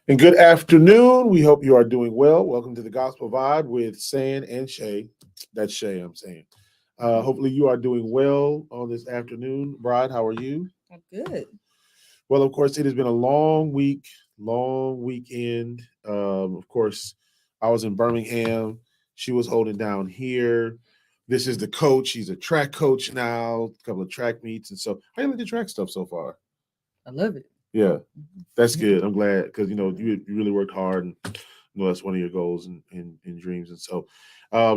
And good afternoon. We hope you are doing well. Welcome to the Gospel Vibe with San and Shae. That's Shae, I'm saying. Hopefully, you are doing well on this afternoon. Bride, how are you? I'm good. Well, of course, it has been a long week, long weekend. Of course, I was in Birmingham. She was holding down here. This is the coach. She's a track coach now, a couple of track meets. And so, how you like the track stuff so far? I love it. Yeah, that's good. I'm glad because you really worked hard, and that's one of your goals and dreams. And so,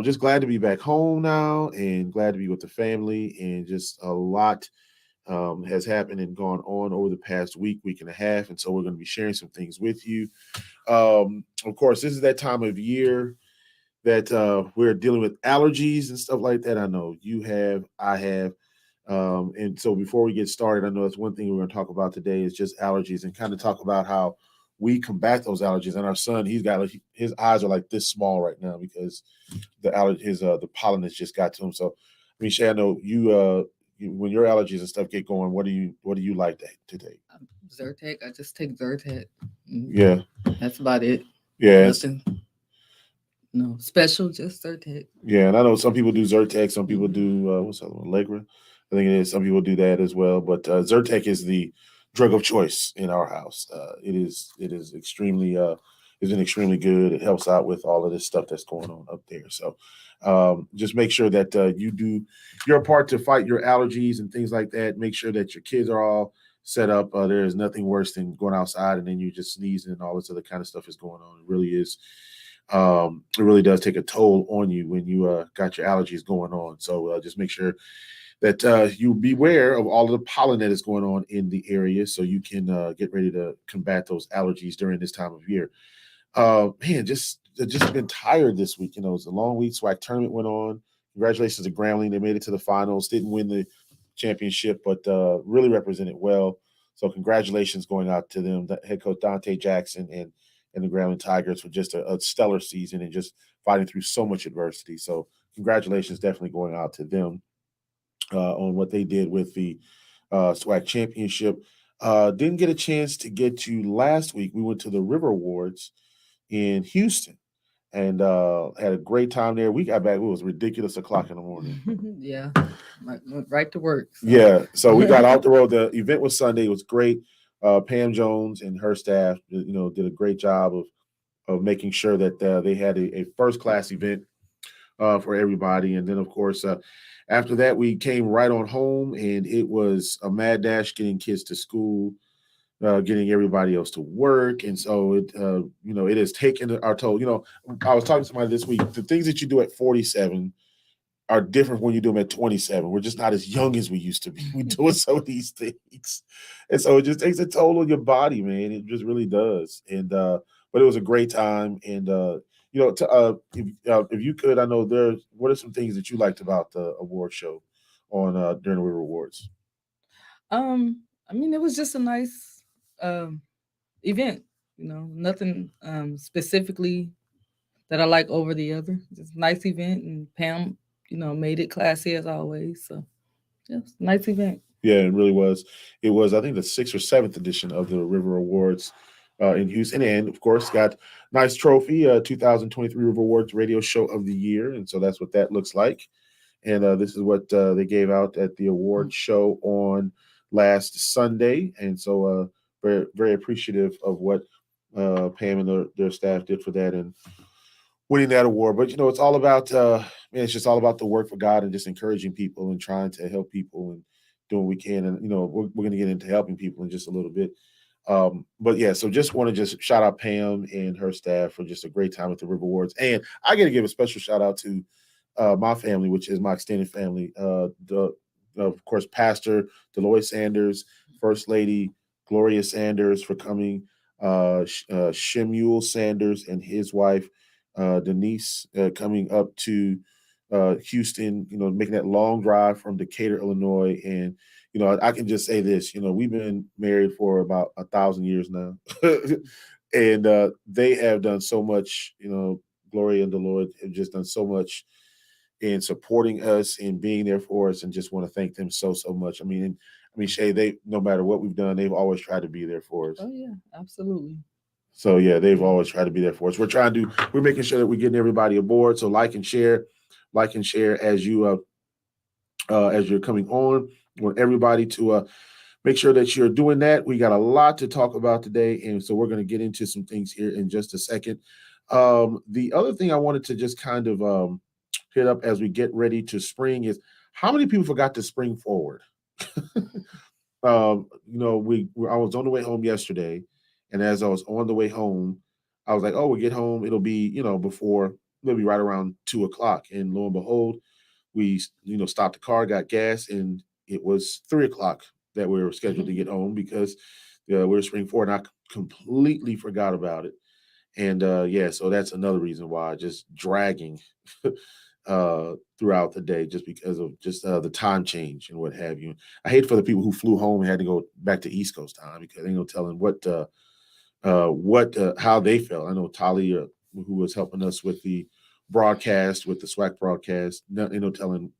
just glad to be back home now, and glad to be with the family. And just a lot has happened and gone on over the past week and a half. And so, we're going to be sharing some things with you. Of course, this is that time of year that we're dealing with allergies and stuff like that. I know you have, I have. And so before we get started, I know that's one thing we're going to talk about today is just allergies and kind of talk about how we combat those allergies. And our son, he's got like, his eyes are like this small right now because the pollen has just got to him. So, I mean, Shay, I know when your allergies and stuff get going, what do you like to take? Zyrtec. I just take Zyrtec. Yeah, That's about it. yeah, Nothing. No special. Just Zyrtec. yeah. And I know some people do Zyrtec, some people Mm-hmm. do what's the other one, Allegra. I think it is. Some people do that as well. But Zyrtec is the drug of choice in our house. It is extremely it's been extremely good. It helps out with all of this stuff that's going on up there. So just make sure that you do your part to fight your allergies and things like that. Make sure that your kids are all set up. There is nothing worse than going outside and then you just sneezing and all this other kind of stuff is going on. It really is. It really does take a toll on you when you got your allergies going on. So just make sure that you beware of all of the pollen that is going on in the area so you can get ready to combat those allergies during this time of year. Man, just been tired this week. It was a long week. SWAC tournament went on. Congratulations to Grambling. They made it to the finals. Didn't win the championship, but really represented well. So congratulations going out to them. The head coach Dante Jackson and the Grambling Tigers for just a stellar season and just fighting through so much adversity. So congratulations definitely going out to them on what they did with the SWAC championship. Didn't get a chance to get to last week. We went to the River Awards in Houston and had a great time there. We got back, it was ridiculous o'clock in the morning. Yeah. Went right to work. So. Yeah, so we got out the road. The event was Sunday. It was great. Pam Jones and her staff, did a great job of making sure that they had a first class event for everybody. And then, of course, after that, we came right on home, and it was a mad dash getting kids to school, getting everybody else to work, and so it has taken our toll. I was talking to somebody this week. The things that you do at 47 are different when you do them at 27. We're just not as young as we used to be. We doing some of these things, and so it just takes a toll on your body, man. It just really does. And but it was a great time. And if you could, I know there. What are some things that you liked about the award show on during the River Awards? I mean, it was just a nice event. Nothing specifically that I like over the other. Just nice event, and Pam, made it classy as always. So, yes, nice event. Yeah, it really was. It was, I think, the sixth or seventh edition of the River Awards in Houston, and of course, got nice trophy, 2023 River Awards Radio Show of the Year, and so that's what that looks like. And this is what they gave out at the award show on last Sunday, and so very very appreciative of what Pam and their staff did for that and winning that award. But it's all about man, it's just all about the work for God and just encouraging people and trying to help people and doing what we can. And we're going to get into helping people in just a little bit. But yeah, so just want to just shout out Pam and her staff for just a great time at the River Awards. And I got to give a special shout out to my family, which is my extended family. Of course, Pastor Deloy Sanders, First Lady Gloria Sanders for coming, Shemuel Sanders and his wife Denise coming up to Houston, making that long drive from Decatur, Illinois. And, I can just say this, we've been married for about 1,000 years now. And they have done so much, Gloria and Deloitte have just done so much in supporting us and being there for us, and just want to thank them so, so much. I mean, Shae, they, no matter what we've done, they've always tried to be there for us. Oh yeah, absolutely. So yeah, they've always tried to be there for us. We're making sure that we're getting everybody aboard. So like and share as you're coming on. We want everybody to make sure that you're doing that. We got a lot to talk about today, and so we're going to get into some things here in just a second. The other thing I wanted to just kind of hit up as we get ready to spring is how many people forgot to spring forward? I was on the way home yesterday, and as I was on the way home, I was like, "Oh, we'll get home. It'll be before maybe right around 2 o'clock." And lo and behold, we stopped the car, got gas, and it was 3 o'clock that we were scheduled to get home because we were spring forward. And I completely forgot about it. And yeah, so that's another reason why just dragging throughout the day, just because of just the time change and what have you. I hate for the people who flew home and had to go back to East Coast time because ain't no telling how they felt. I know Talia, who was helping us with the broadcast, with the SWAC broadcast, ain't no telling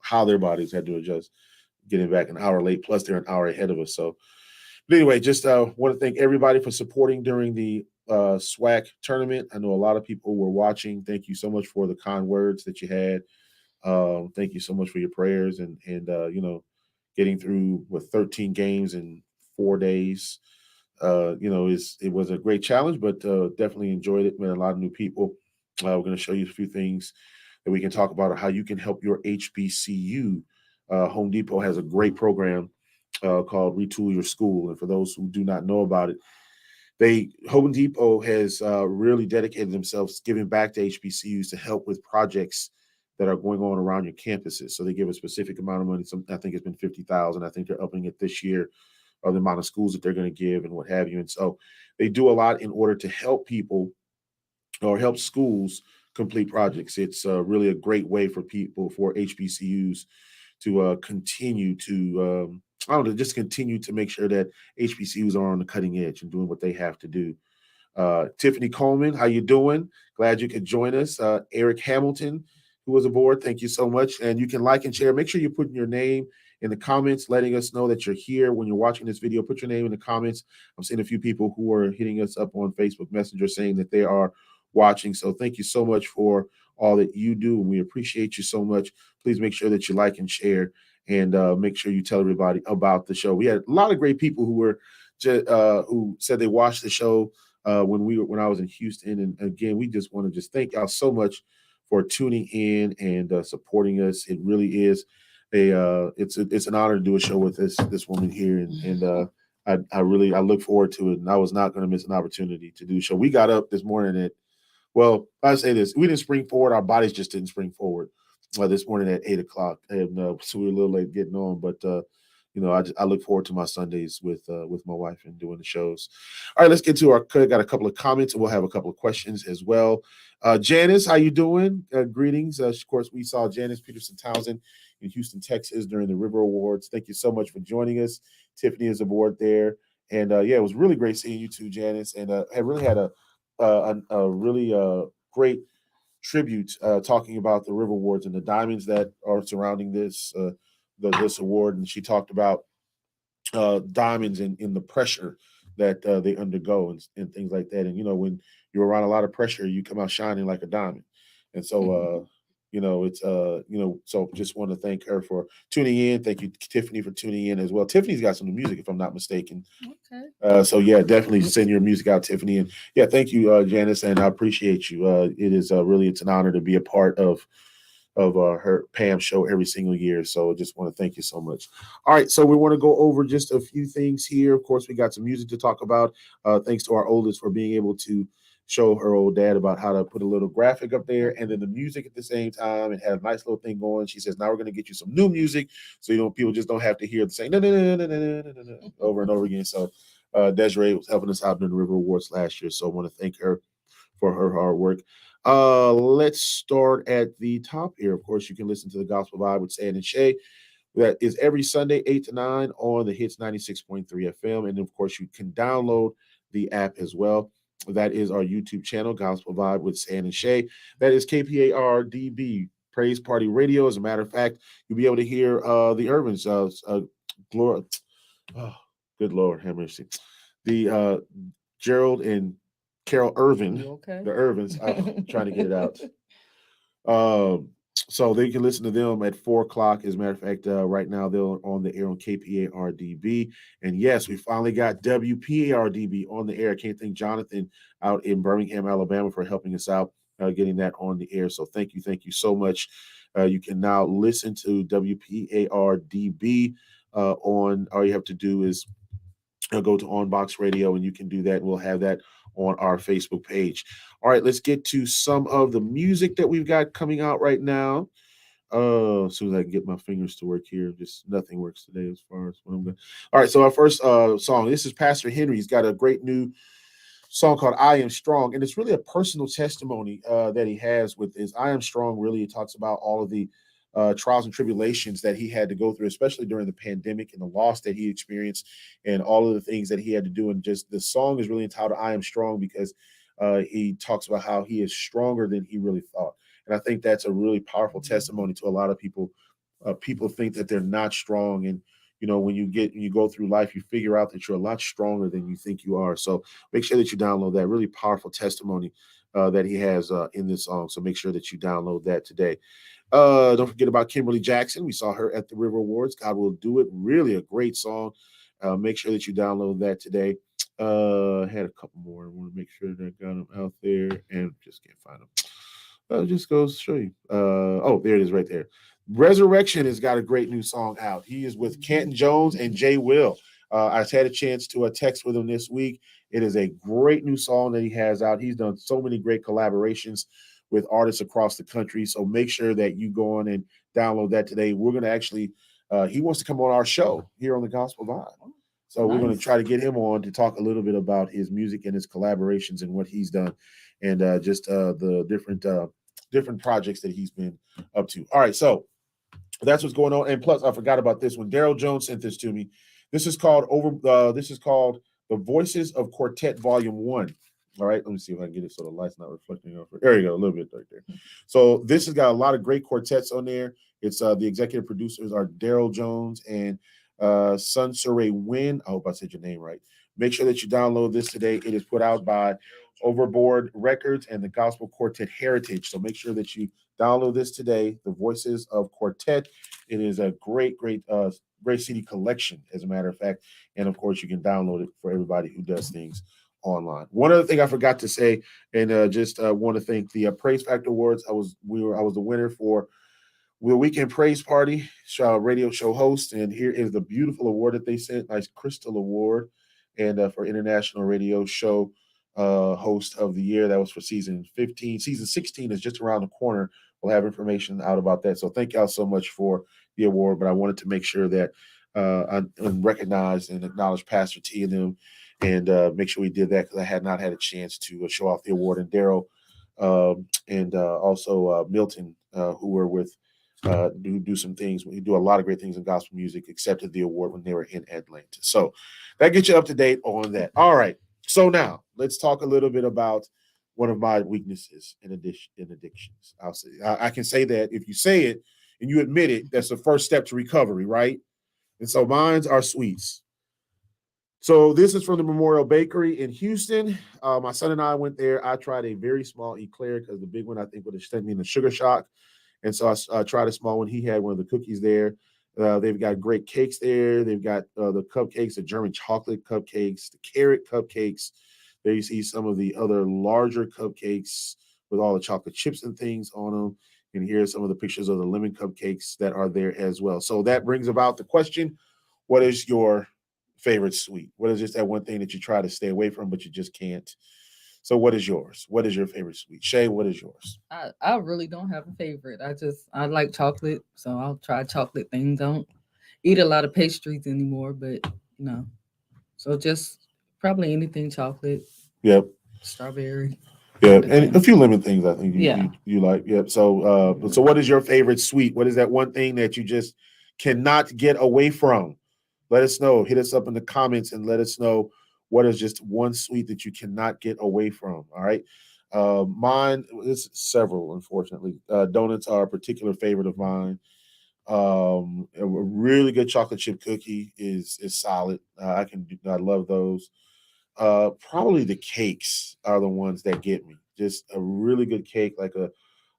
how their bodies had to adjust getting back an hour late. Plus, they're an hour ahead of us. So, but anyway, just want to thank everybody for supporting during the SWAC tournament. I know a lot of people were watching. Thank you so much for the kind words that you had. Thank you so much for your prayers and getting through with 13 games in 4 days. It was a great challenge, but definitely enjoyed it. Met a lot of new people. We're going to show you a few things that we can talk about how you can help your HBCU. Home Depot has a great program called Retool Your School, and for those who do not know about it, Home Depot has really dedicated themselves giving back to HBCUs to help with projects that are going on around your campuses. So they give a specific amount of money. I think it's been 50,000. I think they're upping it this year, or the amount of schools that they're going to give and what have you. And so they do a lot in order to help people or help schools complete projects. It's really a great way for HBCUs to continue to I don't know, just continue to make sure that HBCUs are on the cutting edge and doing what they have to do. Tiffany Coleman, how you doing? Glad you could join us. Eric Hamilton, who was aboard, thank you so much. And you can like and share. Make sure you're putting your name in the comments, letting us know that you're here when you're watching this video. Put your name in the comments. I'm seeing a few people who are hitting us up on Facebook Messenger saying that they are watching. So thank you so much for all that you do, and we appreciate you so much. Please make sure that you like and share, and make sure you tell everybody about the show. We had a lot of great people who said they watched the show when I was in Houston. And again, we just want to just thank y'all so much for tuning in and supporting us. It really is it's an honor to do a show with this woman here, and I look forward to it. And I was not going to miss an opportunity to do a show. We got up this morning at I say this: we didn't spring forward. Our bodies just didn't spring forward. This morning at 8 o'clock, and so we were a little late getting on, but I look forward to my Sundays with my wife and doing the shows. All right, let's get to got a couple of comments, and we'll have a couple of questions as well. Janice, how you doing? Greetings. Of course, we saw Janice Peterson Townsend in Houston, Texas during the River Awards. Thank you so much for joining us. Tiffany is aboard there, and yeah, it was really great seeing you too, Janice. And I really had a really great tribute talking about the River Awards and the diamonds that are surrounding this award. And she talked about diamonds in the pressure that they undergo and things like that. And when you're around a lot of pressure, you come out shining like a diamond. And so so just want to thank her for tuning in. Thank you, Tiffany, for tuning in as well. Tiffany's got some new music, if I'm not mistaken. Okay. So yeah, definitely send your music out, Tiffany. And yeah, thank you, Janice, and I appreciate you. It is it's an honor to be a part of her Pam show every single year. So I just want to thank you so much. All right, so we want to go over just a few things here. Of course, we got some music to talk about. Thanks to our oldest for being able to show her old dad about how to put a little graphic up there and then the music at the same time, and had a nice little thing going. She says, now we're going to get you some new music so people just don't have to hear the same no, no, no, no, no, no, no, no, over and over again. So Desiree was helping us out during the River Awards last year. So I want to thank her for her hard work. Let's start at the top here. Of course, you can listen to the Gospel Vibe with Shae and Shae. That is every Sunday, 8 to 9 on the Hits 96.3 FM. And of course, you can download the app as well. That is our YouTube channel, Gospel Vibe with Shae and Shae. That is KPARDB, Praise Party Radio. As a matter of fact, you'll be able to hear the Urbans. Glory. Oh, good Lord, have mercy. The Gerald and Carol Irvin, You okay? the Irvins. I'm trying to get it out. Um, so they can listen to them at 4 o'clock. As a matter of fact, right now they're on the air on KPARDB. And yes, we finally got WPARDB on the air. I can't thank Jonathan out in Birmingham, Alabama for helping us out getting that on the air. So thank you so much. You can now listen to WPARDB on. All you have to do is go to Onbox Radio, and you can do that. We'll have that on our Facebook page. All right, let's get to some of the music that we've got coming out right now. As soon as I can get my fingers to work here, just nothing works today as far as what I'm going. All right, so our first song. This is Pastor Henry. He's got a great new song called "I Am Strong," and it's really a personal testimony that he has with his "I Am Strong." Really, it talks about all of the trials and tribulations that he had to go through, especially during the pandemic and the loss that he experienced, and all of the things that he had to do. And just the song is really entitled "I Am Strong" because he talks about how he is stronger than he really thought. And I think that's a really powerful testimony to a lot of people. People think that they're not strong, and when you go through life, you figure out that you're a lot stronger than you think you are. So make sure that you download that really powerful testimony that he has in this song. So make sure that you download that today. Don't forget about Kimberly Jackson. We saw her at the River Awards. God Will Do It. Really a great song. Make sure that you download that today. I had a couple more. I want to make sure that I got them out there and just can't find them. Just goes to show you. Oh, there it is right there. Resurrection has got a great new song out. He is with Canton Jones and Jay Will. I had a chance to text with him this week. It is a great new song that he has out. He's done so many great collaborations with artists across the country. So make sure that you go on and download that today. We're going to actually, he wants to come on our show here on the Gospel Vibe. So we're going to try to get him on to talk a little bit about his music and his collaborations and what he's done, and just the different projects that he's been up to. All right, so that's what's going on. And plus, I forgot about this one. Daryl Jones sent this to me. This is called The Voices of Quartet Volume 1. All right, let me see if I can get it so the light's not reflecting off. There you go, a little bit right there. So this has got a lot of great quartets on there. It's the executive producers are Daryl Jones and Sun Surrey Win. I hope I said your name right. Make sure that you download this today. It is put out by Overboard Records and the Gospel Quartet Heritage. So make sure that you download this today. The Voices of Quartet. It is a great CD collection, as a matter of fact. And of course, you can download it for everybody who does things online. One other thing I forgot to say, and just want to thank the Praise Factor Awards. I was the winner for the Weekend Praise Party radio show host, and here is the beautiful award that they sent. Nice crystal award, and for International Radio Show host of the year. That was for season 15. Season 16 is just around the corner. We'll have information out about that. So thank y'all so much for the award. But I wanted to make sure that I recognize and acknowledge Pastor T and them, and make sure we did that because I had not had a chance to show off the award. And Daryl and also Milton, who were with do some things. We do a lot of great things in gospel music, accepted the award when they were in Atlanta. So that gets you up to date on that. All right. So now let's talk a little bit about one of my weaknesses in addictions. I'll say I can say that if you say it and you admit it, that's the first step to recovery, right? And so mine's are sweets. So this is from the Memorial Bakery in Houston. My son and I went there. I tried a very small eclair because the big one I think would have sent me in the sugar shock. And so I tried a small one. He had one of the cookies there. They've got great cakes there. They've got the cupcakes, the German chocolate cupcakes, the carrot cupcakes. There you see some of the other larger cupcakes with all the chocolate chips and things on them. And here's some of the pictures of the lemon cupcakes that are there as well. So that brings about the question, what is your favorite sweet? What is just that one thing that you try to stay away from, but you just can't? So what is yours? What is your favorite sweet? Shae, what is yours? I really don't have a favorite. I like chocolate, so I'll try chocolate things. I don't eat a lot of pastries anymore, but you know, so just probably anything chocolate, Yep. strawberry. Yeah, and a few lemon things I think Yeah. you like. Yep. So what is your favorite sweet? What is that one thing that you just cannot get away from? Let us know. Hit us up in the comments and let us know what is just one sweet that you cannot get away from. All right. Mine is several, unfortunately. Donuts are a particular favorite of mine. A really good chocolate chip cookie is solid. I love those. Probably the cakes are the ones that get me. Just a really good cake, like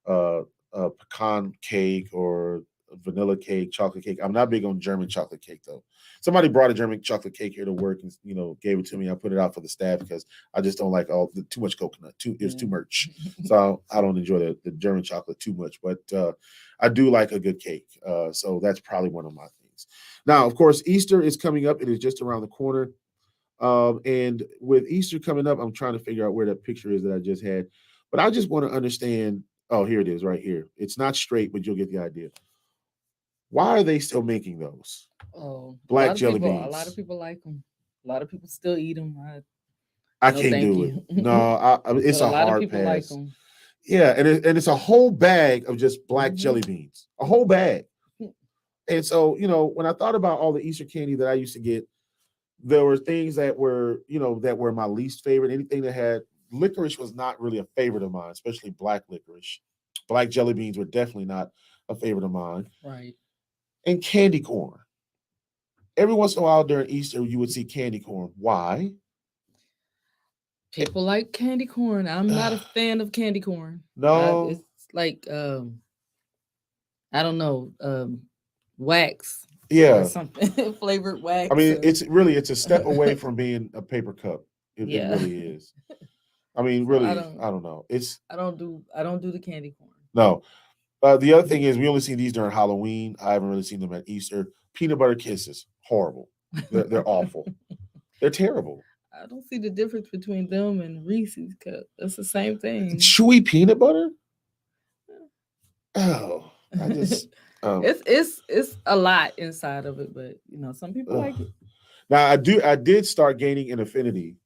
uh, a pecan cake or a vanilla cake, chocolate cake. I'm not big on German chocolate cake though. Somebody brought a German chocolate cake here to work and gave it to me. I put it out for the staff because I just don't like all the too much coconut. It's too Yeah. much, so I don't enjoy the German chocolate too much. But I do like a good cake. So that's probably one of my things. Now, of course, Easter is coming up. It is just around the corner. And with Easter coming up, I'm trying to figure out where that picture is that I just had. But I just want to understand. Oh, here it is, right here. It's not straight, but you'll get the idea. Why are they still making those Oh, black jelly a lot of beans? people like them. A lot of people still eat them. I No, can't thank do it. you. No, it's But a a lot of hard people like pass. them. Yeah, and it's a whole bag of just black Hmm. jelly beans, a whole bag. And so, when I thought about all the Easter candy that I used to get, there were things that were, that were my least favorite. Anything that had licorice was not really a favorite of mine, especially black licorice. Black jelly beans were definitely not a favorite of mine. Right. And candy corn. Every once in a while during Easter, you would see candy corn. Why? People like candy corn. I'm not a fan of candy corn. No, It's like I don't know, wax or yeah. something, flavored I wax mean, or it's a step away from being a paper cup. It yeah. really is. I mean, So really, I don't know. It's I don't do the candy corn. no. The other thing is, we only see these during Halloween. I haven't really seen them at Easter. Peanut butter kisses, horrible. They're awful. They're terrible. I don't see the difference between them and Reese's cup. That's the same thing. Chewy peanut butter. Oh, I just It's a lot inside of it, but some people ugh. like it. Now I did start gaining an affinity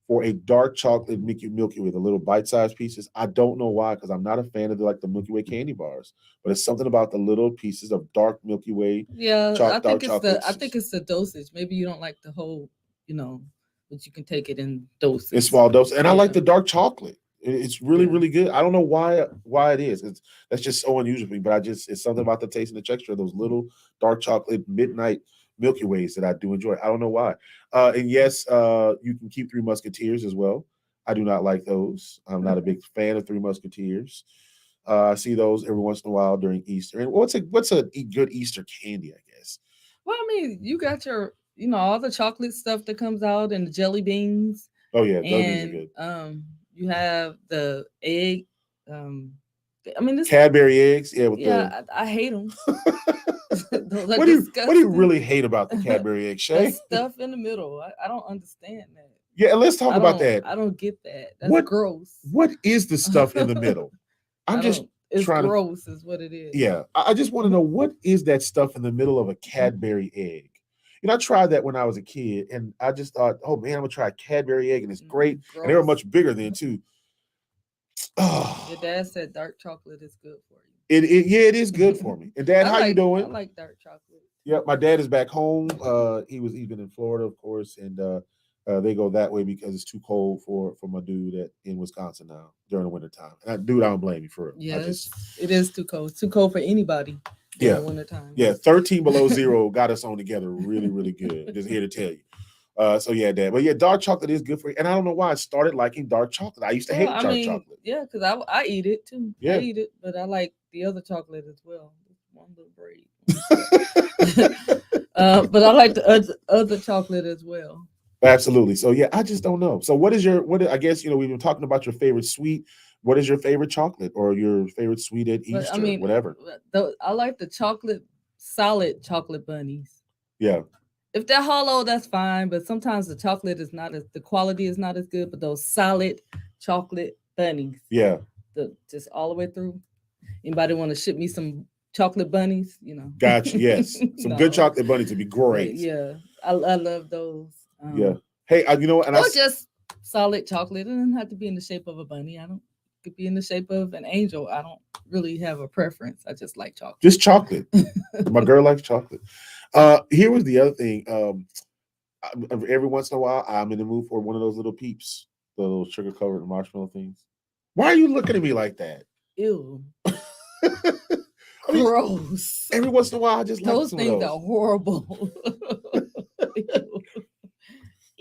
for a dark chocolate Milky Way, the little bite-sized pieces. I don't know why, because I'm not a fan of the Milky Way candy bars, but it's something about the little pieces of dark Milky Way Yeah, dark I chocolates. think it's the dosage. Maybe you don't like the whole, you know, but you can take it in doses. In small doses, and I like Yeah, the dark chocolate. It's really, yeah. really good. I don't know why it is. That's just so unusual for me. But it's something about the taste and the texture of those little dark chocolate midnight Milky Ways that I do enjoy. I don't know why. And yes, you can keep Three Musketeers as well. I do not like those. I'm not a big fan of Three Musketeers. I see those every once in a while during Easter. And what's a good Easter candy? I guess. Well, I mean, you got your, all the chocolate stuff that comes out and the jelly beans, Oh yeah, jelly beans are and good. you have the egg. Um, I mean, this, Cadbury eggs, yeah, with the yeah, I hate them. Those are what do you disgusting. really hate about the Cadbury egg, The Shay? stuff in the middle, I don't understand that. Yeah, and let's talk about that. I don't get that. That's What gross. what is the stuff in the middle? I'm I just don't. It's trying to. gross, is what it is. Yeah, I just want to know what is that stuff in the middle of a Cadbury egg. I tried that when I was a kid, and I just thought, oh man, I'm gonna try a Cadbury egg, and it's great. And they were Gross. much bigger then too. Your Oh, dad said dark chocolate is good for yeah, it is good for me. And Dad, how you I doing? like dark chocolate. Yeah, my dad is back home. He's been in Florida, of course, and they go that way because it's too cold for my dude in Wisconsin now during the wintertime. And I don't blame you for it. I Yes, just it is too cold. It's too cold for anybody during yeah, the wintertime. yeah, 13 below zero got us on together really, really good. Just here to tell you. So yeah, Dad. But yeah, dark chocolate is good for you. And I don't know why I started liking dark chocolate. I used to Well, hate I dark mean, chocolate. yeah, because I eat it too. I Yeah. eat it, but I like the other chocolate as well. One little braid. But I like the other chocolate as well. Absolutely. So yeah, I just don't know. So I guess we've been talking about your favorite sweet. What is your favorite chocolate or your favorite sweet at But I Easter? mean, Whatever. I like the solid chocolate bunnies. Yeah. If they're hollow, that's fine. But sometimes the chocolate is not as the quality is not as good. But those solid chocolate bunnies, Yeah. just all the way through. Anybody want to ship me some chocolate bunnies? Gotcha. Yes. Some good No, chocolate bunnies would be but great. yeah, I love those. Yeah. Hey, and Or just solid chocolate. It doesn't have to be in the shape of a bunny. I don't. It could be in the shape of an angel. I don't really have a preference. I just like chocolate. just chocolate. My girl likes chocolate. Here was the other thing. Every once in a while, I'm in the mood for one of those little peeps, the little sugar covered marshmallow things. Why are you looking at me like that? Ew. I mean, Gross. every once in a while, I just like Those some of things those. are horrible. Ew.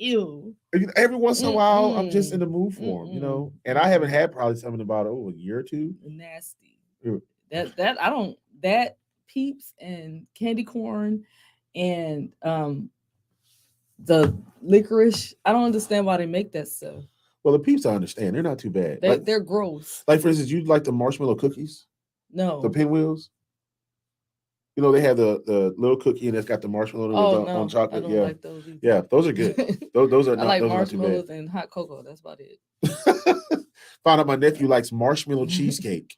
Ew. Every once in a while, I'm just in the Mm-mm. mood for them, Mm-mm. and I haven't Mm-mm. had probably something about a year or two. Nasty. Yeah. That I don't that peeps and candy corn and the licorice. I don't understand why they make that stuff. Well, the peeps I understand they're not too bad. They're gross. Like for instance, you like the marshmallow cookies, the No. pinwheels. They have the little cookie and it's got the marshmallow Oh on no, I chocolate. don't Yeah, like those yeah, either. those are good. Those are I not like those are not too bad. marshmallows and hot cocoa. That's about it. Found out my nephew likes marshmallow cheesecake,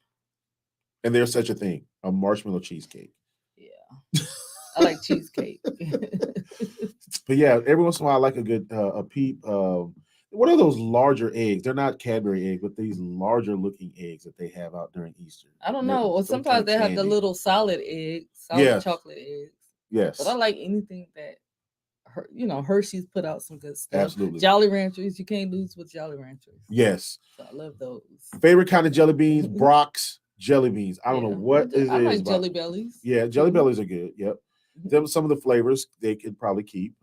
and there's such a thing, a marshmallow cheesecake. Yeah, I like cheesecake. But yeah, every once in a while I like a good a peep. What are those larger eggs? They're not Cadbury eggs, but these larger looking eggs that they have out during Easter. I don't They're know. Or some kind sometimes of they have the candy. little solid eggs, solid Yes, chocolate eggs. But I yes, like anything that, Hershey's put out some good stuff. absolutely. Jolly Ranchers, you can't lose with Jolly Ranchers. Yes. So I love those. Favorite kind of jelly beans, Brock's jelly beans. I don't know Yeah, what it I is like about. Jelly Bellies. Yeah, jelly bellies are good. Yep. Some of the flavors they could probably keep.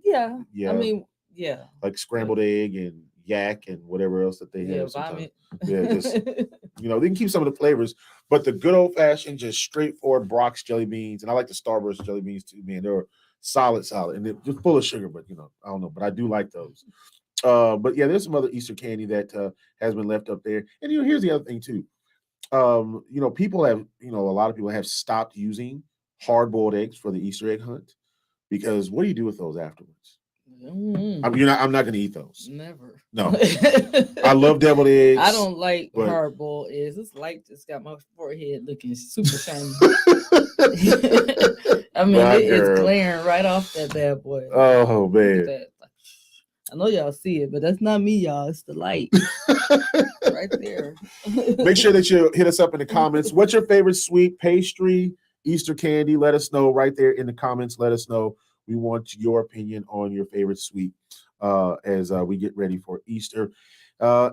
Yeah, I Yeah, mean, yeah, like but scrambled egg and yak and whatever else that they yeah, have sometimes. vomit. Yeah, just they can keep some of the flavors, but the good old fashioned, just straightforward Brock's jelly beans, and I like the Starburst jelly beans too. Man, they're solid, and they're just full of sugar. But I don't know, but I do like those. But yeah, there's some other Easter candy that has been left up there, and here's the other thing too. People have, a lot of people have stopped using hard boiled eggs for the Easter egg hunt because what do you do with those afterwards? I'm not going to eat those. Never. No, I love deviled eggs. I don't like but hard boiled eggs. It's like just got my forehead looking super shiny. I mean, My it is girl. glaring right off that bad boy. Oh Look at man. that. I know y'all see it, but that's not me, y'all. It's the light right there. Make sure that you hit us up in the comments. What's your favorite sweet pastry, Easter candy? Let us know right there in the comments. Let us know. We want your opinion on your favorite sweet as we get ready for Easter. I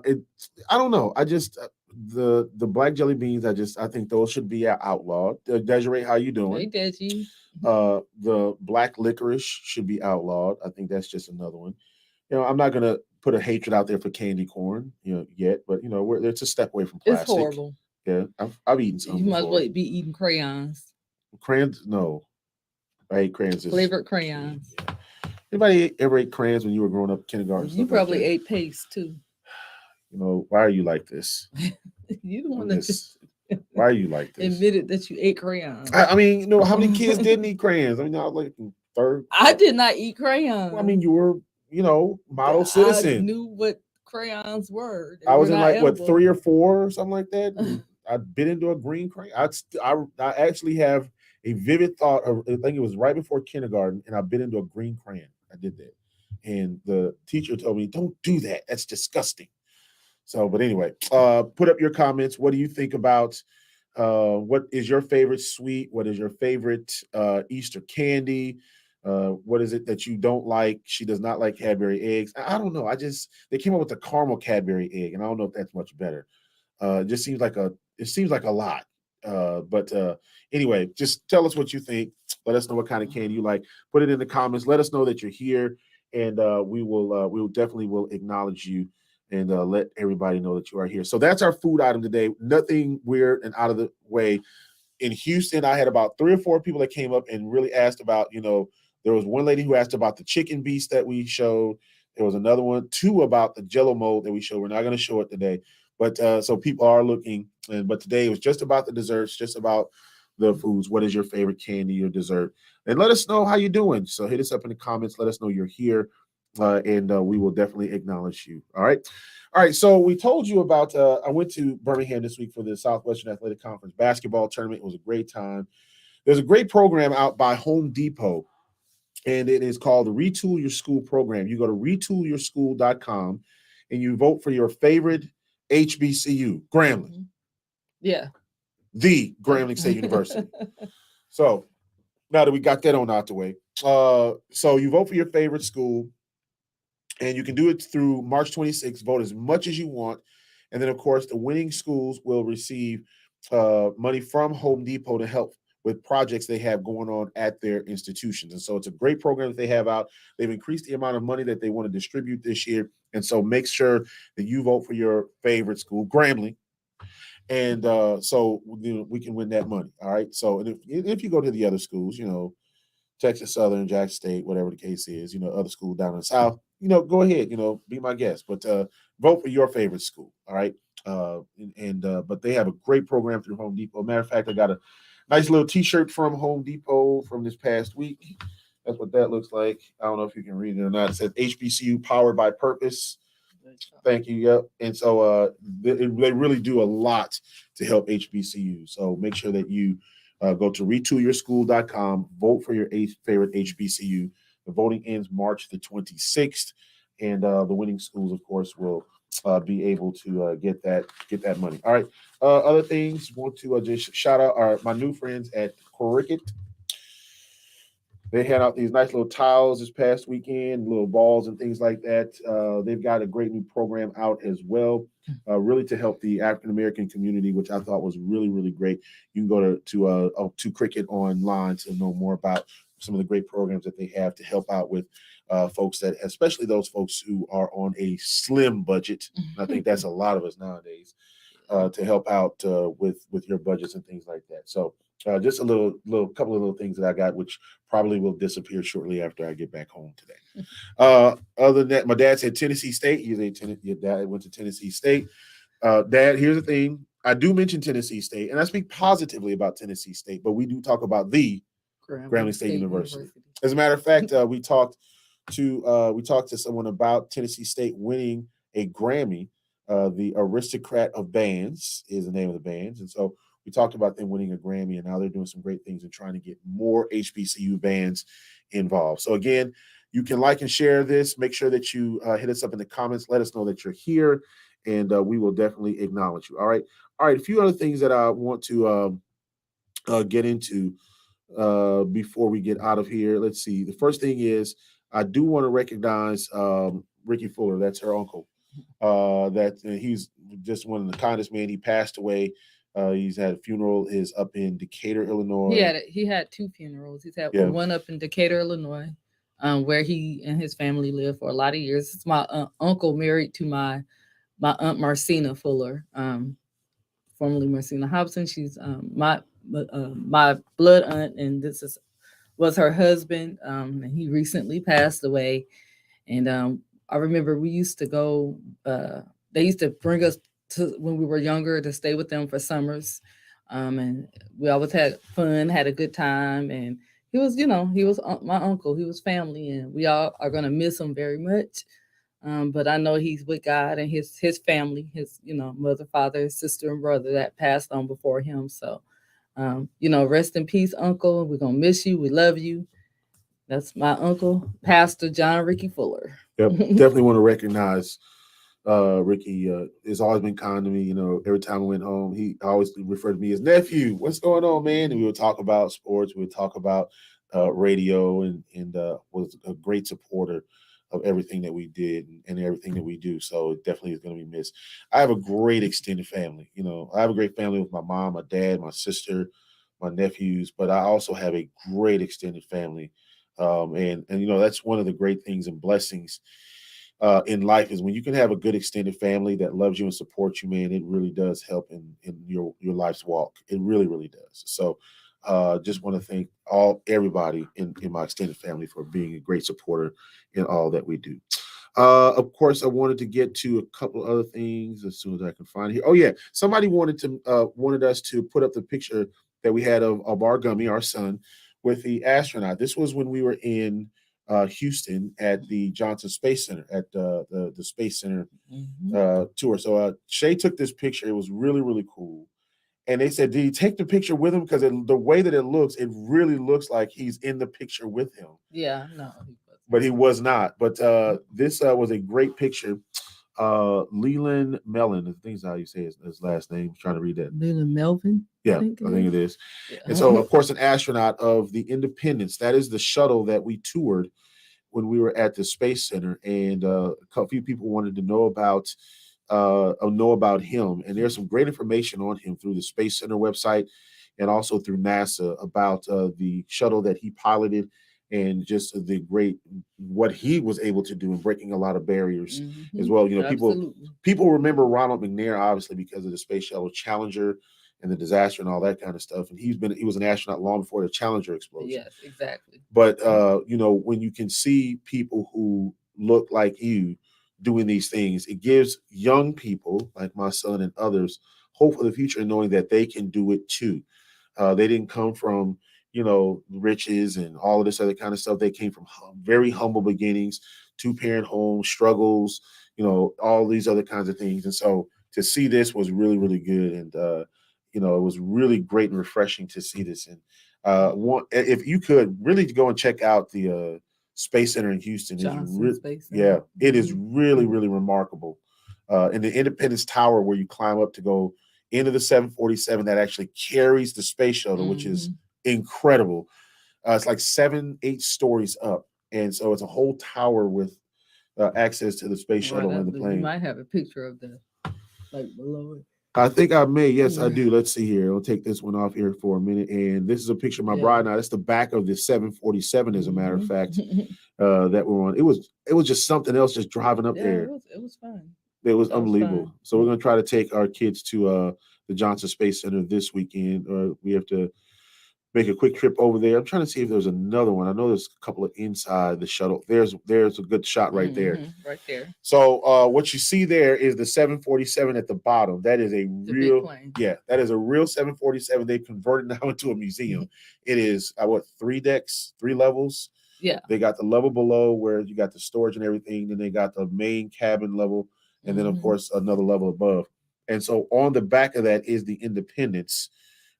don't know. I just the black jelly beans. I think those should be outlawed. Desiree, how you doing? Hey, Deji. The black licorice should be outlawed. I think that's just another one. I'm not gonna put a hatred out there for candy corn, yet, but it's a step away from plastic. It's horrible. Yeah, I've eaten some. You before. must well be eating crayons. Crayons? No, I hate crayons. Flavored crayons. Yeah. Anybody ever ate crayons when you were growing up, kindergarten? You probably ate paste too. Why are you like this? You don't want to. Why are you like this? Admitted that you ate crayons. I mean, how many kids didn't eat crayons? I mean, I was like third. I did not eat crayons. Well, I mean, you were, model citizen. I knew what crayons were. I was in like 3 or 4 or something like that. I bit into a green crayon. I actually have a vivid thought of, I think it was right before kindergarten, and I bit into a green crayon. I did that, and the teacher told me, "Don't do that. That's disgusting." So, but anyway, put up your comments. What do you think about? What is your favorite sweet? What is your favorite Easter candy? What is it that you don't like? She does not like Cadbury eggs. I don't know. They came up with the caramel Cadbury egg, and I don't know if that's much better. It just seems like a lot. But anyway, just tell us what you think. Let us know what kind of candy you like. Put it in the comments. Let us know that you're here, and we will definitely will acknowledge you and let everybody know that you are here. So that's our food item today. Nothing weird and out of the way. In Houston, I had about 3 or 4 people that came up and really asked about, there was one lady who asked about the chicken beast that we showed. There was another one, 2 about the Jello mold that we showed. We're not going to show it today. But so people are looking. But today it was just about the desserts, just about the foods. What is your favorite candy or dessert? And let us know how you're doing. So hit us up in the comments. Let us know you're here. And we will definitely acknowledge you. All right. All right. So we told you about, I went to Birmingham this week for the Southwestern Athletic Conference basketball tournament. It was a great time. There's a great program out by Home Depot, and it is called the Retool Your School program. You go to retoolyourschool.com and you vote for your favorite HBCU, Grambling. Mm-hmm. Yeah. The Grambling State University. So now that we got that on out the way, so you vote for your favorite school, and you can do it through March 26th. Vote as much as you want. And then, of course, the winning schools will receive money from Home Depot to help with projects they have going on at their institutions. And so it's a great program that they have out. They've increased the amount of money that they want to distribute this year. And so make sure that you vote for your favorite school, Grambling. And so we can win that money. All right. So and if you go to the other schools, Texas Southern, Jackson State, whatever the case is, other school down in the South, go ahead, be my guest, but vote for your favorite school. All right. But they have a great program through Home Depot. Matter of fact, I got a nice little T-shirt from Home Depot from this past week. That's what that looks like. I don't know if you can read it or not. It says HBCU powered by purpose. Thank you. Yep. And so they really do a lot to help HBCU. So make sure that you go to retoolyourschool.com, vote for your favorite HBCU. The voting ends March the 26th, and the winning schools, of course, will be able to get that money. All right. Other things, want to just shout out my new friends at Cricket. They had out these nice little tiles this past weekend, little balls and things like that. They've got a great new program out as well, really to help the African American community, which I thought was really, really great. You can go to Cricket online to know more about some of the great programs that they have to help out with folks that, especially those folks who are on a slim budget. I think that's a lot of us nowadays. To help out with your budgets and things like that. So just a couple of little things that I got, which probably will disappear shortly after I get back home today. Other than that, my dad said Tennessee State. Your dad went to Tennessee State. Dad, here's the thing. I do mention Tennessee State, and I speak positively about Tennessee State, but we do talk about the Grambling State University. As a matter of fact, we talked to someone about Tennessee State winning a Grammy. The Aristocrat of Bands is the name of the bands. And so we talked about them winning a Grammy, and now they're doing some great things and trying to get more HBCU bands involved. So again, you can like and share this. Make sure that you hit us up in the comments. Let us know that you're here, and we will definitely acknowledge you. All right. A few other things that I want to get into before we get out of here. Let's see. The first thing is I do want to recognize Ricky Fuller. That's her uncle. He's just one of the kindest men. He passed away. He's had a funeral is up in Decatur, Illinois. He had two funerals. He's had one up in Decatur, Illinois, where he and his family lived for a lot of years. It's my uncle married to my aunt Marcina Fuller, formerly Marcina Hobson. She's my blood aunt, and was her husband. And he recently passed away. And I remember we used to go. They used to bring us to when we were younger to stay with them for summers, and we always had fun, had a good time. And he was my uncle. He was family, and we all are gonna miss him very much. But I know he's with God and his family, his mother, father, sister, and brother that passed on before him. So, rest in peace, Uncle. We're gonna miss you. We love you. That's my uncle, Pastor John Ricky Fuller. Yep, definitely want to recognize Ricky. Has always been kind to me. Every time I went home, he always referred to me as nephew. What's going on, man? And we would talk about sports. We would talk about radio, and was a great supporter of everything that we did and everything that we do. So it definitely is going to be missed. I have a great extended family. I have a great family with my mom, my dad, my sister, my nephews, but I also have a great extended family. And that's one of the great things and blessings in life is when you can have a good extended family that loves you and supports you, man. It really does help in your life's walk. It really, really does. So just want to thank everybody in my extended family for being a great supporter in all that we do. Of course, I wanted to get to a couple other things as soon as I can find it here. Oh yeah, somebody wanted us to put up the picture that we had of our Gummy, our son, with the astronaut. This was when we were in Houston at the Johnson Space Center at the Space Center tour. So Shae took this picture. It was really, really cool. And they said, did he take the picture with him? Because the way that it really looks like he's in the picture with him. Yeah, no. But he was not. But this was a great picture. Leland Mellon, I think is how you say his last name. I'm trying to read that. Leland Melvin? Yeah, I think it is. Yeah. And so, of course, an astronaut of the Independence. That is the shuttle that we toured when we were at the Space Center. And a few people wanted to know about him. And there's some great information on him through the Space Center website. and also through NASA about the shuttle that he piloted and just the great what he was able to do in breaking a lot of barriers as well. Absolutely. People remember Ronald McNair obviously because of the space shuttle Challenger and the disaster and all that kind of stuff. And he was an astronaut long before the Challenger explosion. Yes, exactly. But when you can see people who look like you doing these things, it gives young people like my son and others hope for the future, knowing that they can do it too. They didn't come from riches and all of this other kind of stuff. They came from very humble beginnings, two-parent homes, struggles, all these other kinds of things. And so to see this was really, really good. And it was really great and refreshing to see this. And if you could really go and check out the Space Center in Houston, Johnson Space Center. it is really, really remarkable. And the Independence Tower, where you climb up to go into the 747 that actually carries the space shuttle, which is incredible. It's like 7-8 stories up, and so it's a whole tower with access to the space shuttle and the plane. You might have a picture of the below it. I think I may. Yes, I do. Let's see here. I'll take this one off here for a minute. And this is a picture of my bride now. That's the back of the 747, as a matter of fact, that we're on. It was just something else just driving up there. It was fun. It was unbelievable. So we're going to try to take our kids to the Johnson Space Center this weekend. We have to make a quick trip over there. I'm trying to see if there's another one. I know there's a couple of inside the shuttle. There's a good shot right there. Right there. So what you see there is the 747 at the bottom. That is a real, that is a real 747. They've converted now into a museum. It is 3 decks, 3 levels. Yeah. They got the level below where you got the storage and everything. Then they got the main cabin level, and then of course another level above. And so on the back of that is the Independence.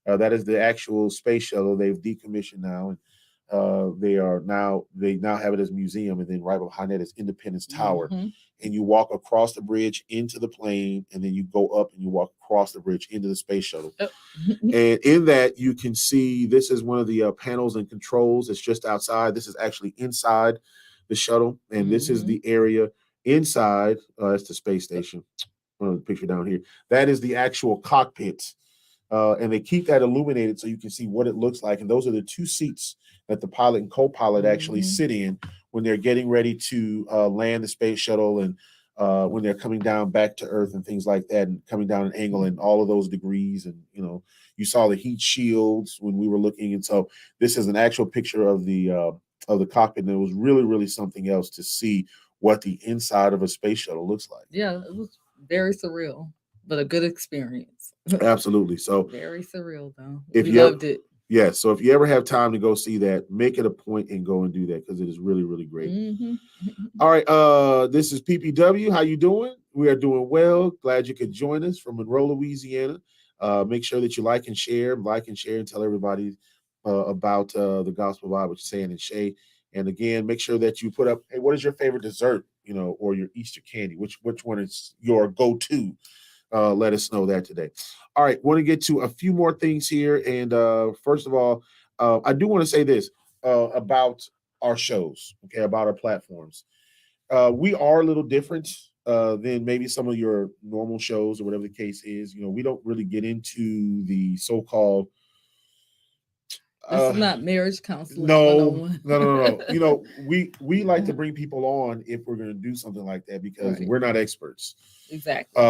That is the actual space shuttle. They've decommissioned now, and they now have it as a museum. And then right behind that is Independence Tower. And you walk across the bridge into the plane, and then you go up and you walk across the bridge into the space shuttle. And in that, you can see this is one of the panels and controls. It's just outside. This is actually inside the shuttle, and this is the area inside. That's the space station. One picture down here. That is the actual cockpit. And they keep that illuminated so you can see what it looks like. And those are the 2 seats that the pilot and co-pilot actually sit in when they're getting ready to land the space shuttle, and when they're coming down back to Earth and things like that, and coming down an angle and all of those degrees. And, you saw the heat shields when we were looking. And so this is an actual picture of the cockpit. And it was really, really something else to see what the inside of a space shuttle looks like. Yeah, it was very surreal, but a good experience. Absolutely. So very surreal, though. We loved it. Yeah. So if you ever have time to go see that, make it a point and go and do that, because it is really, really great. All right. This is PPW. How you doing? We are doing well. Glad you could join us from Monroe, Louisiana. Make sure that you like and share, and tell everybody about the Gospel Bible saying and Shae. And again, make sure that you put up, hey, what is your favorite dessert, or your Easter candy? Which one is your go-to? Let us know that today. All right, want to get to a few more things here. And first of all, I do want to say this about our shows, about our platforms. We are a little different than maybe some of your normal shows or whatever the case is. We don't really get into the so-called this is not marriage counseling. No. We like to bring people on if we're going to do something like that, because we're not experts. Exactly.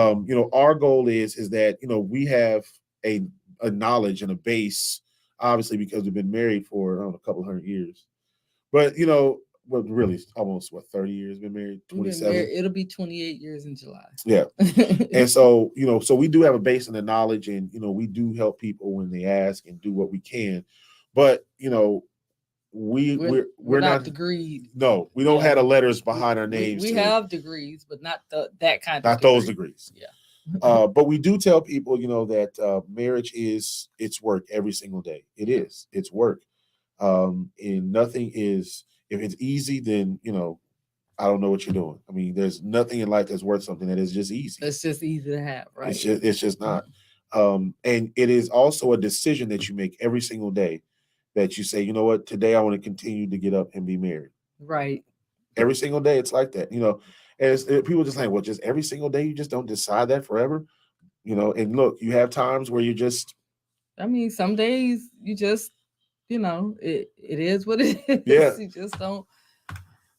Our goal is that we have a knowledge and a base, obviously, because we've been married for a couple hundred years. But really almost 30 years been married. 27. It'll be 28 years in July. Yeah. And so so we do have a base in the knowledge, and we do help people when they ask and do what we can. But we're not degreed. No, we don't have the letters behind our names. We have degrees, but not that kind of not those degrees. Yeah. But we do tell people, that marriage it's work every single day. It is. It's work. And nothing is, if it's easy, then I don't know what you're doing. I mean, there's nothing in life that's worth something that is just easy. It's just easy to have, right? It's just not. And it is also a decision that you make every single day, that you say, you know what, today I want to continue to get up and be married. Right. Every single day, it's like that, and people just like, well, just every single day, you just don't decide that forever, and look, you have times where you just I mean, some days you just, it is what it Yeah, is. You just don't.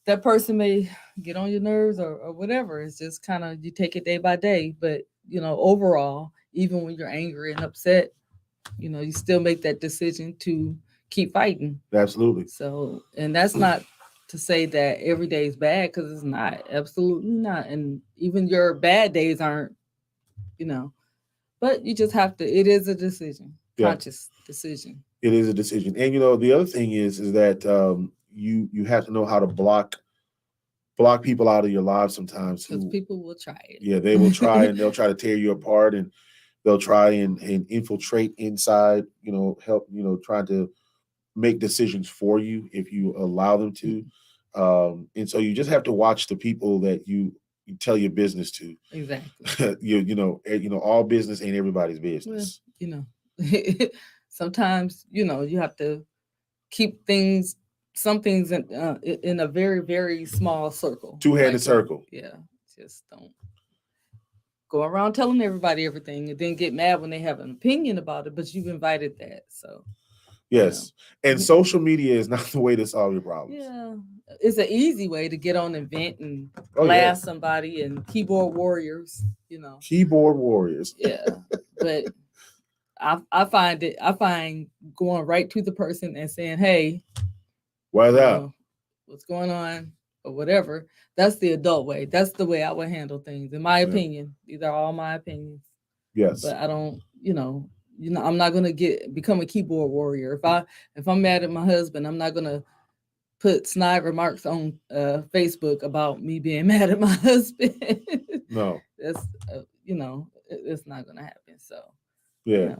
That person may get on your nerves or whatever. It's just kind of you take it day by day. But overall, even when you're angry and upset, you still make that decision to keep fighting. absolutely. So, and that's not to say that every day is bad because it's not, absolutely not. And even your bad days aren't, you know, but you just have to, it is a decision, Yeah, conscious decision. it is a decision. And the other thing is that you have to know how to block people out of your lives sometimes Because who, people will try yeah, they will try it. and they'll try to tear you apart, and they'll try and infiltrate inside, help, trying to make decisions for you if you allow them to. And so you just have to watch the people that you tell your business to. Exactly. All business ain't everybody's Well, business. sometimes, you have to keep things, some things in a very, very small circle. Two-handed Like, circle. yeah, just don't go around telling everybody everything and then get mad when they have an opinion about it, but you've invited that. So, you know. Yes. And social media is not the way to solve your problems. Yeah. It's an easy way to get on and vent and Oh yeah. blast somebody and keyboard warriors. Keyboard warriors. Yeah. But I find going right to the person and saying, hey, What's you up? know, what's going on or whatever. That's the adult way. That's the way I would handle things, in my Yeah. opinion. These are all my opinions. Yes. But I don't, I'm not gonna become a keyboard warrior. If I'm mad at my husband, I'm not gonna put snide remarks on Facebook about me being mad at my husband. No. That's it's not gonna happen. So Yeah.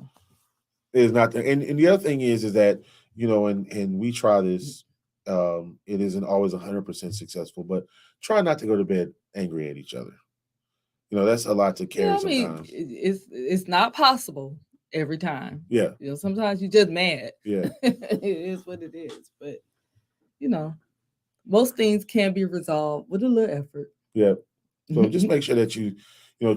It's not there. And the other thing is that, and we try this, it isn't always 100% successful, but try not to go to bed angry at each other. That's a lot to carry yeah, I mean, sometimes. it's not possible every time. Yeah. Sometimes you're just mad. Yeah. It is what it is. But you know, most things can be resolved with a little effort. Yeah. So just make sure that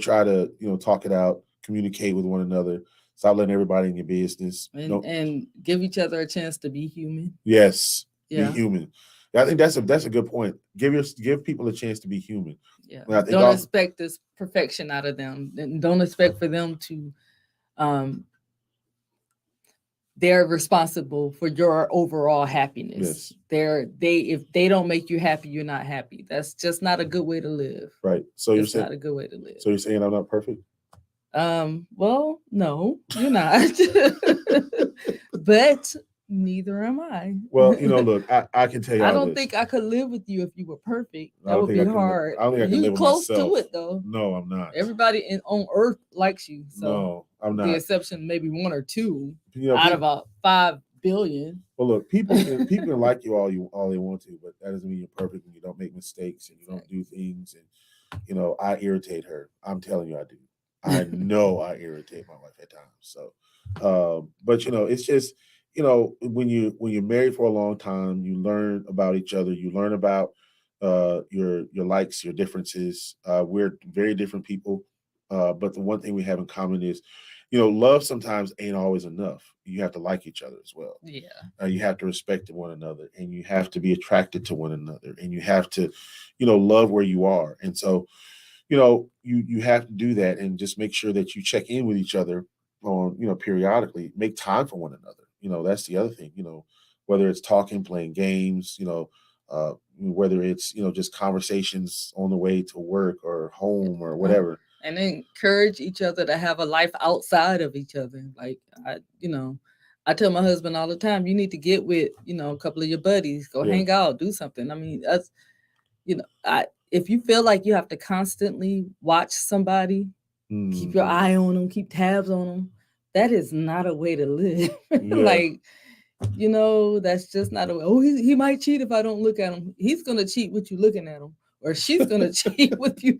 try to, talk it out, communicate with one another, stop letting everybody in your business. and give each other a chance to be human. Yes. Yeah. Be human. I think that's a good point. Give people a chance to be human. Yeah. And I think Don't expect this perfection out of them. And don't expect for them to they're responsible for your overall happiness. Yes. If they don't make you happy, you're not happy. That's just not a good way to live. Right. So it's not a good way to live. So you're saying I'm not perfect? Well, no, you're not. But neither am I. Well, look, I can tell you. I don't think I could live with you if you were perfect. That would be hard. I don't think I can live with close myself. to it though. No, I'm not. Everybody on earth likes you. So no, I'm not. The exception, maybe one or two out of about 5 billion. Well, look, people can like you all they want to, but that doesn't mean you're perfect and you don't make mistakes and you don't do things. And I irritate her. I'm telling you, I do. I know I irritate my wife at times. So, but it's just when you're married for a long time, you learn about each other. You learn about your likes, your differences. We're very different people, but the one thing we have in common is, love sometimes ain't always enough. You have to like each other as well. Yeah. You have to respect one another, and you have to be attracted to one another, and you have to, love where you are. And so, you have to do that, and just make sure that you check in with each other on, periodically. Make time for one another. That's the other thing. Whether it's talking, playing games, whether it's just conversations on the way to work or home or whatever. And encourage each other to have a life outside of each other. Like I tell my husband all the time, you need to get with a couple of your buddies, go hang out, do something. I mean, that's if you feel like you have to constantly watch somebody, keep your eye on them, keep tabs on them, that is not a way to live. Like, that's just not a way. Oh, he might cheat if I don't look at him. He's going to cheat with you looking at him. Or she's going to cheat with you.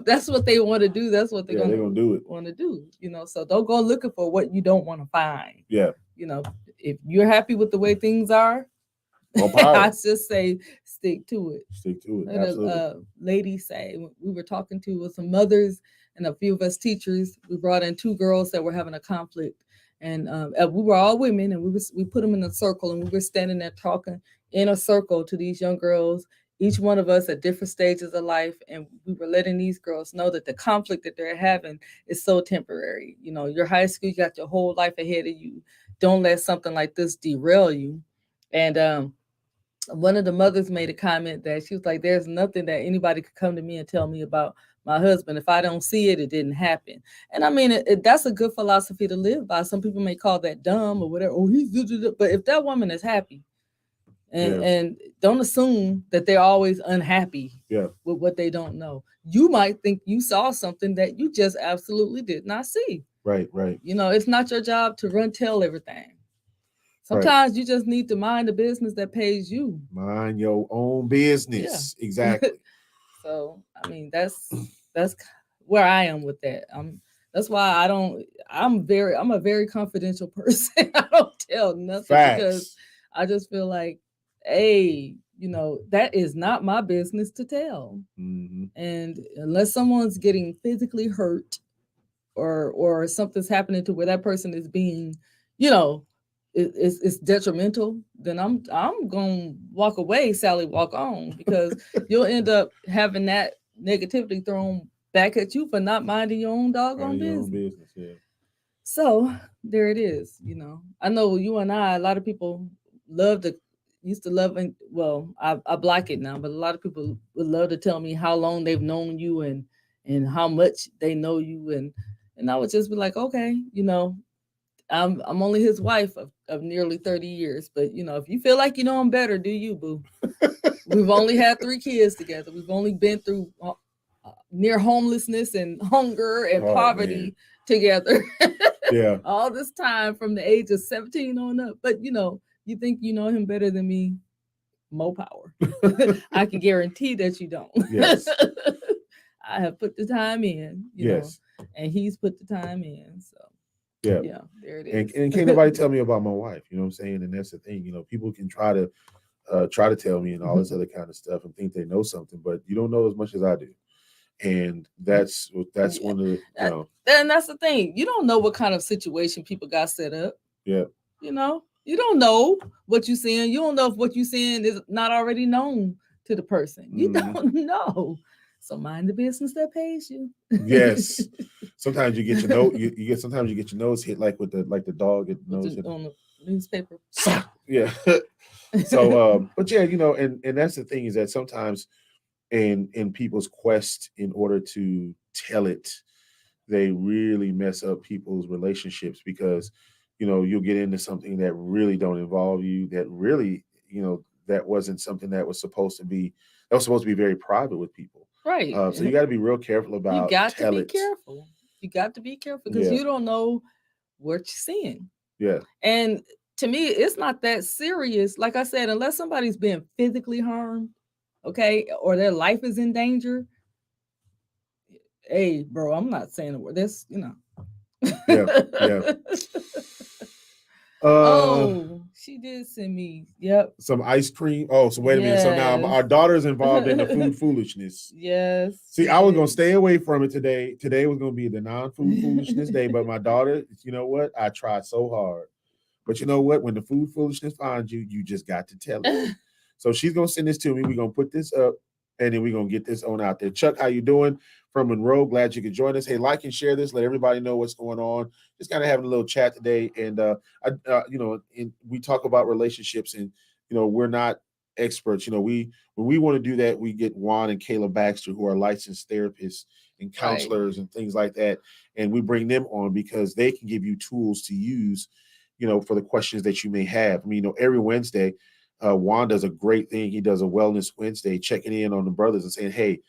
That's what they want to do. That's what they're going to do it. Want to do. So don't go looking for what you don't want to find. Yeah. If you're happy with the way things are, I just say stick to it. Stick to it. Absolutely. A lady say, we were talking to with some mothers and a few of us teachers. We brought in 2 girls that were having a conflict, and we were all women, and we put them in a circle, and we were standing there talking in a circle to these young girls, each one of us at different stages of life, and we were letting these girls know that the conflict that they're having is so temporary. You know, your high school, you got your whole life ahead of you. Don't let something like this derail you. And one of the mothers made a comment that she was like, "There's nothing that anybody could come to me and tell me about my husband. If I don't see it, it didn't happen." And I mean, that's a good philosophy to live by. Some people may call that dumb or whatever. Oh, but if that woman is happy, and don't assume that they're always unhappy with what they don't know. You might think you saw something that you just absolutely did not see. Right. You know, it's not your job to tell everything. Sometimes you just need to mind the business that pays you. Mind your own business. Yeah. Exactly. So, I mean, that's where I am with that. That's why I'm a very confidential person. I don't tell nothing. Facts. Because I just feel like, hey, you know, that is not my business to tell. Mm-hmm. And unless someone's getting physically hurt or something's happening to where that person is being, you know, it's detrimental, then I'm gonna walk away, Sally, walk on, because you'll end up having that negativity thrown back at you for not minding your own doggone business. Yeah. So there it is. You know, I know you and I, a lot of people used to love, and well, I block it now, but a lot of people would love to tell me how long they've known you and how much they know you, and I would just be like, okay, you know, I'm only his wife of nearly 30 years, but you know, if you feel like you know him better, do you, boo? We've only had 3 kids together. We've only been through near homelessness and hunger and poverty together. Yeah, all this time from the age of 17 on up. But you know, you think you know him better than me? More power. I can guarantee that you don't. Yes. I have put the time in. You know, and he's put the time in. So. Yeah, there it is. And can't nobody tell me about my wife, you know what I'm saying? And that's the thing, you know, people can try to tell me and all this other kind of stuff and think they know something, but you don't know as much as I do. And that's one of the, you know. And that's the thing. You don't know what kind of situation people got set up. Yeah. You know, you don't know what you're seeing. You don't know if what you're seeing is not already known to the person. You don't know. So mind the business that pays you. Yes. Sometimes you get your nose. Sometimes you get your nose hit like with the dog at the nose on the newspaper. Yeah. So, but yeah, you know, and that's the thing is that sometimes in people's quest in order to tell it, they really mess up people's relationships because, you know, you'll get into something that really don't involve you. That really, you know, that wasn't something that was supposed to be very private with people. Right. So you got to be real careful about. You got to be careful. You got to be careful because you don't know what you're seeing. Yeah. And to me, it's not that serious. Like I said, unless somebody's being physically harmed, okay, or their life is in danger. Hey, bro, I'm not saying a word. This, you know. Yeah. Oh, she did send me. Yep. Some ice cream. Oh, so wait a minute. So now our daughter's involved in the food foolishness. Yes. See, I was gonna stay away from it today. Today was gonna be the non-food foolishness day, but my daughter, you know what? I tried so hard. But you know what? When the food foolishness finds you, you just got to tell it. So she's gonna send this to me. We're gonna put this up, and then we're gonna get this on out there. Chuck, how you doing? From Monroe, glad you could join us. Hey, like and share this. Let everybody know what's going on. Just kind of having a little chat today, and you know, we talk about relationships, and you know, we're not experts. You know, when we want to do that, we get Juan and Kayla Baxter, who are licensed therapists and counselors and things like that, and we bring them on because they can give you tools to use, you know, for the questions that you may have. I mean, you know, every Wednesday, Juan does a great thing. He does a Wellness Wednesday, checking in on the brothers and saying, hey,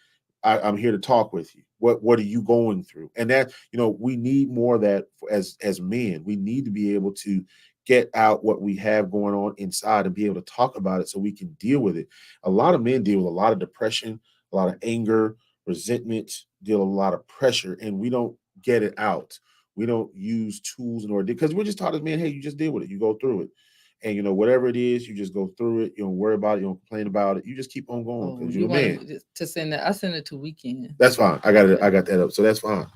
I'm here to talk with you. What are you going through? And that, you know, we need more of that as men. We need to be able to get out what we have going on inside and be able to talk about it so we can deal with it. A lot of men deal with a lot of depression, a lot of anger, resentment, deal with a lot of pressure, and we don't get it out. We don't use tools in order, because we're just taught as men, hey, you just deal with it. You go through it. And, you know, whatever it is, you just go through it. You don't worry about it. You don't complain about it. You just keep on going because you're a man. To send that, I send it to Weekend. That's fine. I got that up. So that's fine.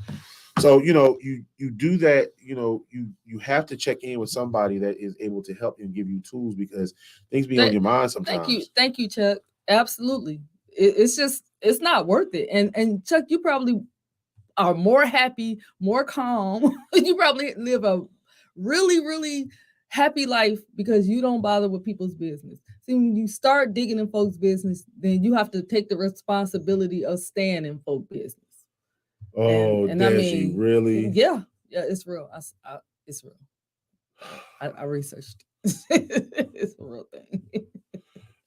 So you do that. You have to check in with somebody that is able to help you and give you tools, because things be on your mind sometimes. Thank you, Chuck. Absolutely, it's not worth it. And Chuck, you probably are more happy, more calm. You probably live a really, really happy life because you don't bother with people's business. See, when you start digging in folks' business, then you have to take the responsibility of staying in folk business. Oh, and I Desi, mean, really? yeah, it's real. It's real. I researched. It's a real thing.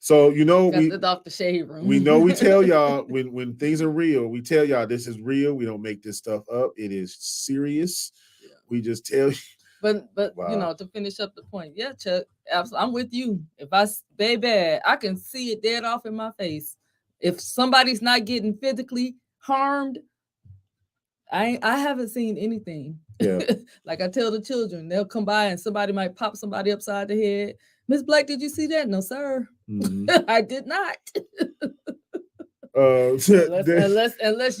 So Got it off the shade room. we tell y'all when things are real, we tell y'all this is real. We don't make this stuff up. It is serious. Yeah. We just tell you. But wow. To finish up the point, yeah, Chuck, absolutely, I'm with you. If I baby, I can see it dead off in my face. If somebody's not getting physically harmed, I haven't seen anything. Yeah. Like I tell the children, they'll come by and somebody might pop somebody upside the head. Miss Black, did you see that? No, sir. Mm-hmm. I did not. Unless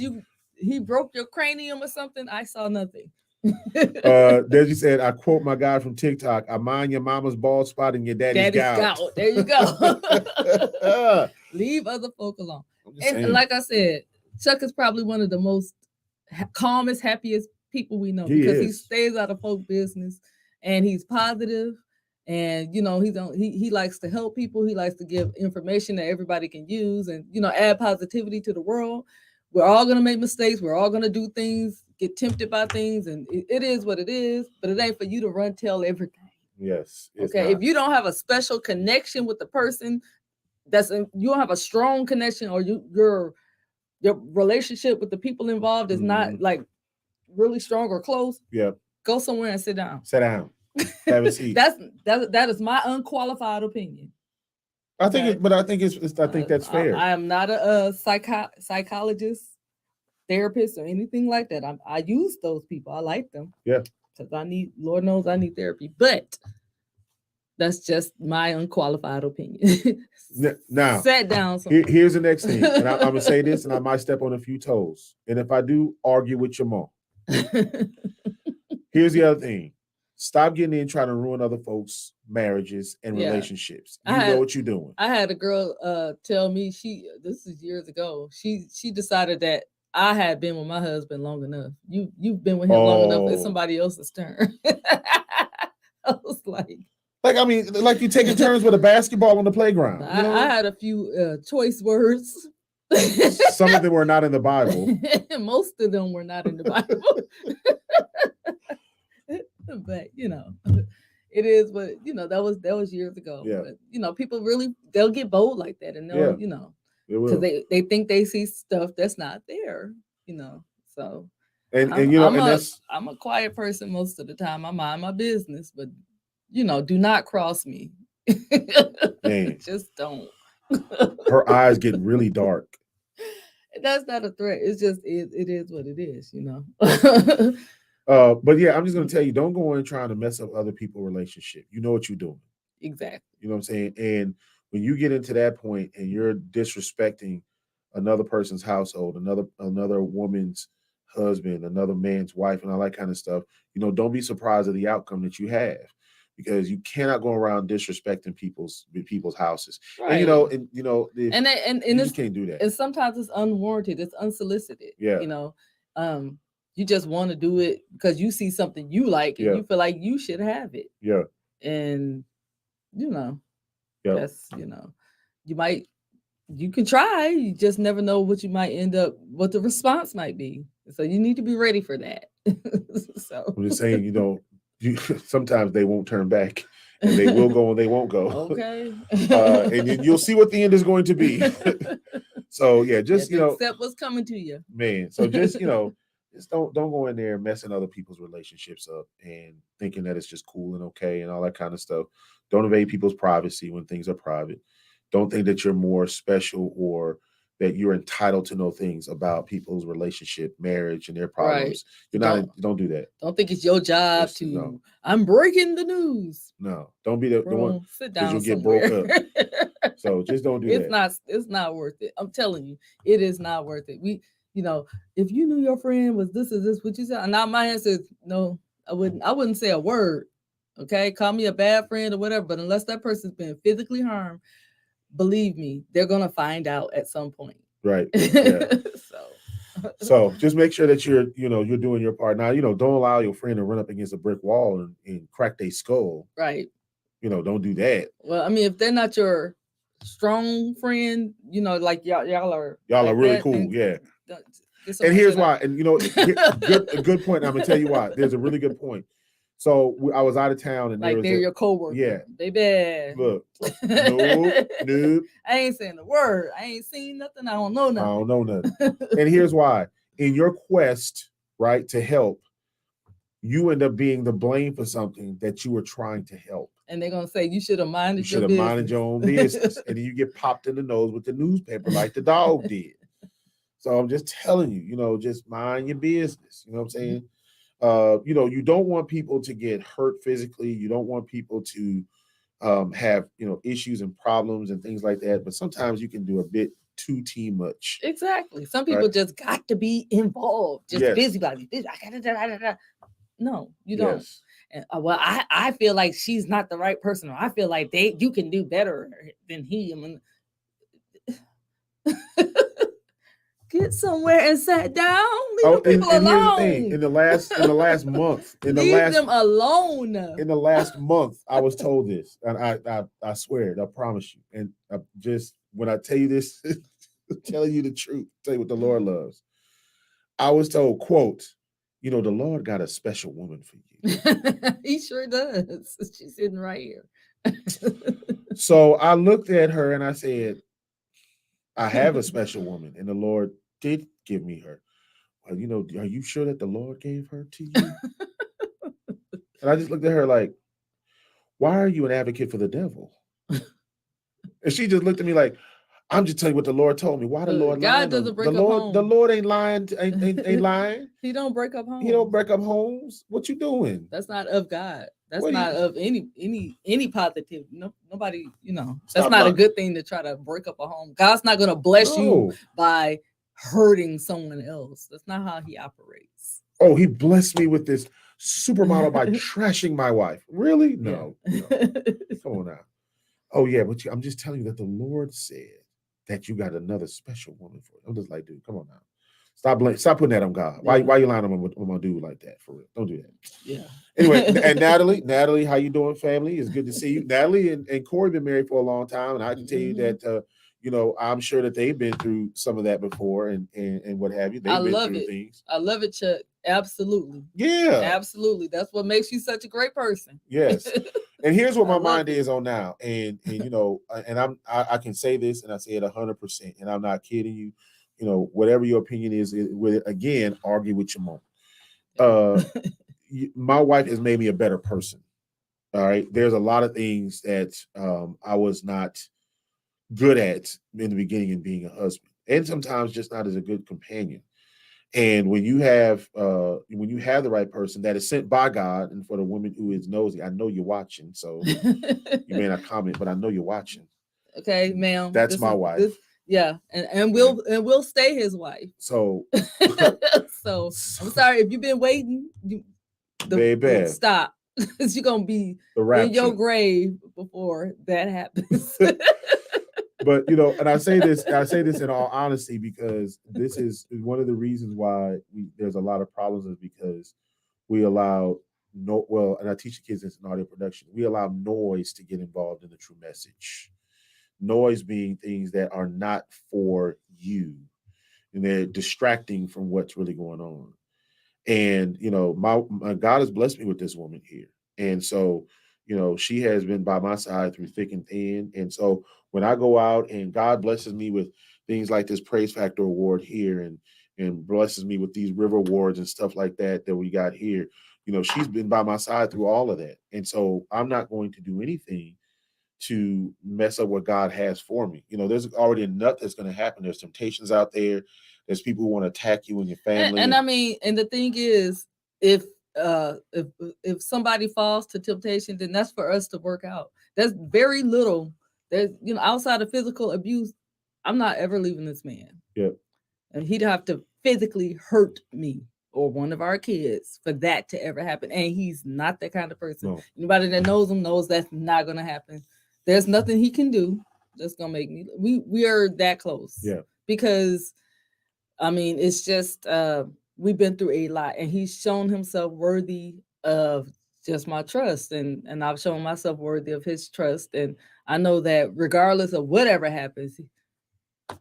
he broke your cranium or something, I saw nothing. Desi said, I quote my guy from TikTok, I mind your mama's bald spot and your daddy's gout. There you go. Leave other folk alone. And like I said, Chuck is probably one of the most calmest, happiest people we know, because he stays out of folk business and he's positive. And he likes to help people. He likes to give information that everybody can use, and add positivity to the world. We're all gonna make mistakes. We're all gonna do things, get tempted by things, and it is what it is. But it ain't for you to run tell everything. Yes. Okay. Not. If you don't have a special connection with the person, you don't have a strong connection, or your relationship with the people involved is not like really strong or close. Yeah. Go somewhere and sit down. Sit down. Have a seat. that is my unqualified opinion. I think that's fair. I am not a psychologist, therapist, or anything like that. I use those people. I like them. Yeah. Because Lord knows I need therapy. But that's just my unqualified opinion. Now, sat down. Here's the next thing. And I'm going to say this, and I might step on a few toes. And if I do, argue with your mom. Here's the other thing. Stop getting in trying to ruin other folks' marriages and relationships. You know what you're doing. I had a girl tell me, this is years ago, she decided that I had been with my husband long enough. You've been with him long enough. It's somebody else's turn. I was like you taking turns with a basketball on the playground. I had a few choice words. Some of them were not in the Bible. Most of them were not in the Bible. But it is what that was years ago. Yeah. But, people really, they'll get bold like that, and they'll because they think they see stuff that's not there. So I'm a quiet person most of the time. I mind my business, but do not cross me. Just don't. Her eyes get really dark. That's not a threat. It's just it is what it is. But yeah, I'm just going to tell you, don't go in trying to mess up other people's relationship. You know what you're doing. Exactly. You know what I'm saying? And when you get into that point and you're disrespecting another person's household, another woman's husband, another man's wife, and all that kind of stuff, don't be surprised at the outcome that you have, because you cannot go around disrespecting people's houses. Right. And and you can't do that. And sometimes it's unwarranted. It's unsolicited. Yeah. You just want to do it because you see something you like and you feel like you should have it. Yeah. And that's you can try, you just never know what you might end up, what the response might be. So you need to be ready for that. So I'm just saying, sometimes they won't turn back, and they will go and they won't go. Okay. And then you'll see what the end is going to be. So yeah, just accept what's coming to you, man. So just just don't go in there messing other people's relationships up and thinking that it's just cool and okay and all that kind of stuff. Don't invade people's privacy when things are private. Don't think that you're more special or that you're entitled to know things about people's relationship, marriage, and their problems. Right. You're not. Don't do that. Don't think it's your job to. I'm breaking the news. No, don't be the one. Sit down. You'll get broke up. So just don't do that. It's not worth it. I'm telling you, it is not worth it. you know, if you knew your friend was this or this, what you said. And now my answer is no, I wouldn't say a word. Okay, call me a bad friend or whatever, but unless that person's been physically harmed, believe me, they're gonna find out at some point. Right. Yeah. So So just make sure that you're doing your part. Now, don't allow your friend to run up against a brick wall and crack their skull. right. Don't do that. Well, I mean, if they're not your strong friend, like y'all are Y'all are like really that, cool. then Yeah. don't- get And somebody here's sit why. down. And a good point. I'm gonna tell you why. There's a really good point. So I was out of town, and there Like was they're your coworker, yeah. baby. Look, nope. I ain't saying a word. I ain't seen nothing. I don't know I nothing. don't know nothing. And here's why. In your quest, right, to help, you end up being the blame for something that you were trying to help. And they're gonna say you should have You minded should your have minded business. your own business, and then you get popped in the nose with the newspaper like the dog did. So I'm just telling you, just mind your business. You know what I'm saying? You don't want people to get hurt physically. You don't want people to have issues and problems and things like that. But sometimes you can do a bit too much. Exactly. Some people Right? just got to be involved. Just Yes. busybody. I gotta. No, you don't. Yes. And, well, I feel like she's not the right person, or I feel like you can do better than he. I mean, get somewhere and sat down. Leave the people and here's the alone. thing: in the last month, leave them alone. in the last month, I was told this, and I swear it, I promise you. And just when I tell you this, I'm telling you the truth, tell you what the Lord loves. I was told, quote, the Lord got a special woman for you. He sure does. She's sitting right here. So I looked at her and I said, I have a special woman, and the Lord did give me her. Well, are you sure that the Lord gave her to you? And I just looked at her like, why are you an advocate for the devil? And she just looked at me like, I'm just telling you what the Lord told me. Why the Lord lying? God doesn't break the up Lord, homes. the Lord ain't lying. Ain't lying. He don't break up homes. He don't break up homes. What you doing? That's not of God. That's not of any positive. No, nobody. That's not a good thing to try to break up a home. God's not going to bless you by hurting someone else. That's not how He operates. Oh, He blessed me with this supermodel by trashing my wife. Really? No. Come on now. Oh yeah, but I'm just telling you that the Lord said that you got another special woman for it. I'm just like, dude, come on now. Stop putting that on God. Why you lying on my dude like that? For real. Don't do that. Yeah. Anyway, and Natalie, how you doing, family? It's good to see you. Natalie and Corey been married for a long time, and I can tell you that I'm sure that they've been through some of that before and what have you. They've been through things. I love it, Chuck. Absolutely. Yeah. Absolutely. That's what makes you such a great person. Yes. And here's what my mind is on now. And I can say this, and I say it 100%, and I'm not kidding you. Whatever your opinion is, again, argue with your mom. My wife has made me a better person. All right. There's a lot of things that I was not good at in the beginning in being a husband, and sometimes just not as a good companion. And when you have the right person that is sent by God, and for the woman who is nosy, I know you're watching, so you may not comment, but I know you're watching. Okay, ma'am. That's my wife. Yeah, and we'll stay his wife. So, so I'm sorry if you've been waiting. Baby, stop. You're gonna be in your grave before that happens. But and I say this in all honesty, because this is one of the reasons why there's a lot of problems, is because we allow and I teach the kids this in audio production. We allow noise to get involved in the true message. Noise being things that are not for you, and they're distracting from what's really going on. And my God has blessed me with this woman here, and so she has been by my side through thick and thin. And so when I go out and God blesses me with things like this Praise Factor Award here, and blesses me with these River Awards and stuff like that we got here, she's been by my side through all of that. And so I'm not going to do anything to mess up what God has for me. There's already enough that's going to happen. There's temptations out there. There's people who want to attack you and your family. And I mean, and the thing is, if somebody falls to temptation, then that's for us to work out. There's very little. There's outside of physical abuse, I'm not ever leaving this man. Yep. And he'd have to physically hurt me or one of our kids for that to ever happen. And he's not that kind of person. No. Anybody that knows him knows that's not gonna happen. There's nothing he can do that's gonna make me. We are that close. Yeah. Because I mean, it's just we've been through a lot, and he's shown himself worthy of just my trust, and I've shown myself worthy of his trust, and I know that regardless of whatever happens,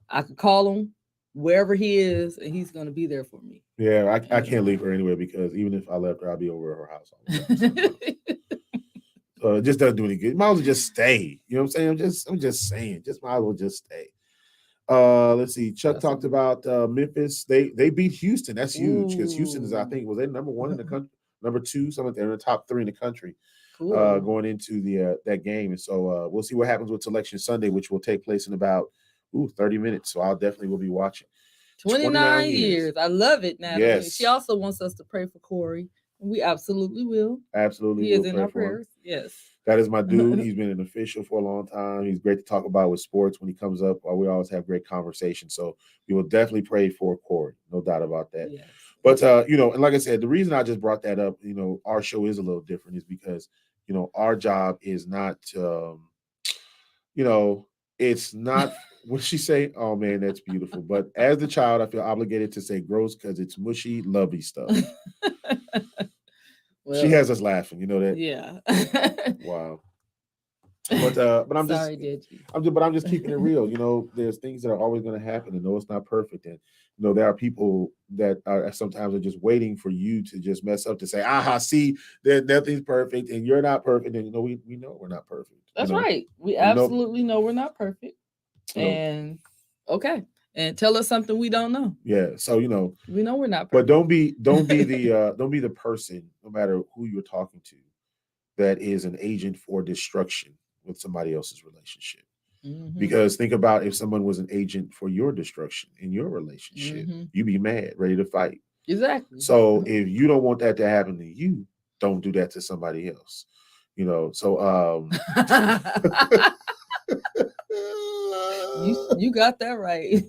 I could call him wherever he is, and he's going to be there for me. Yeah, I can't leave her anyway because even if I left her, I'll be over at her house all the time. It just doesn't do any good. Might as well just stay. You know what I'm saying? I'm just saying. Just might as well just stay. Let's see. Chuck talked about Memphis. They beat Houston. That's huge because Houston is, I think, was they number one in the country, number two, something. They're in the top 3 in the country. Cool. Going into the that game, and so we'll see what happens with Selection Sunday, which will take place in about 30 minutes. So I'll definitely will be watching. 29 years. I love it, Natalie. Yes. She also wants us to pray for Corey. We absolutely will. Absolutely. He is in our prayers. Yes. That is my dude. He's been an official for a long time. He's great to talk about with sports when he comes up. We always have great conversations. So we will definitely pray for Corey. No doubt about that. Yes. But, and like I said, the reason I just brought that up, our show is a little different is because, our job is not, it's not – what did she say? Oh, man, that's beautiful. But as the child, I feel obligated to say gross because it's mushy, lovey stuff. Well, she has us laughing. You know that? Yeah. Wow. But I'm sorry, I'm just keeping it real. There's things that are always going to happen, and it's not perfect. And there are people that are sometimes are just waiting for you to just mess up to say, see, that nothing's perfect, and you're not perfect. And we know we're not perfect. That's right. We absolutely know we're not perfect. And okay. And tell us something we don't know. Yeah. So we know we're not perfect. But don't be the person, no matter who you're talking to, that is an agent for destruction with somebody else's relationship. Mm-hmm. Because think about if someone was an agent for your destruction in your relationship, you'd be mad, ready to fight. Exactly. So if you don't want that to happen to you, don't do that to somebody else. So you got that right.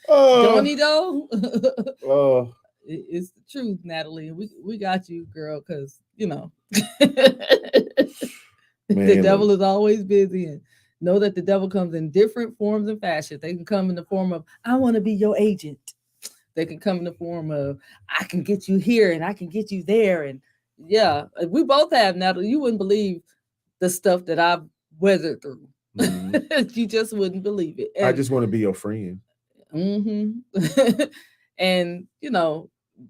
Don't he though? It's the truth, Natalie. We got you, girl, because the devil is always busy, and know that the devil comes in different forms and fashions. They can come in the form of I want to be your agent. They can come in the form of I can get you here and I can get you there, and yeah, we both have, Natalie. You wouldn't believe the stuff that I've weathered through. Mm-hmm. You just wouldn't believe it. And I just want to be your friend. Mm-hmm. And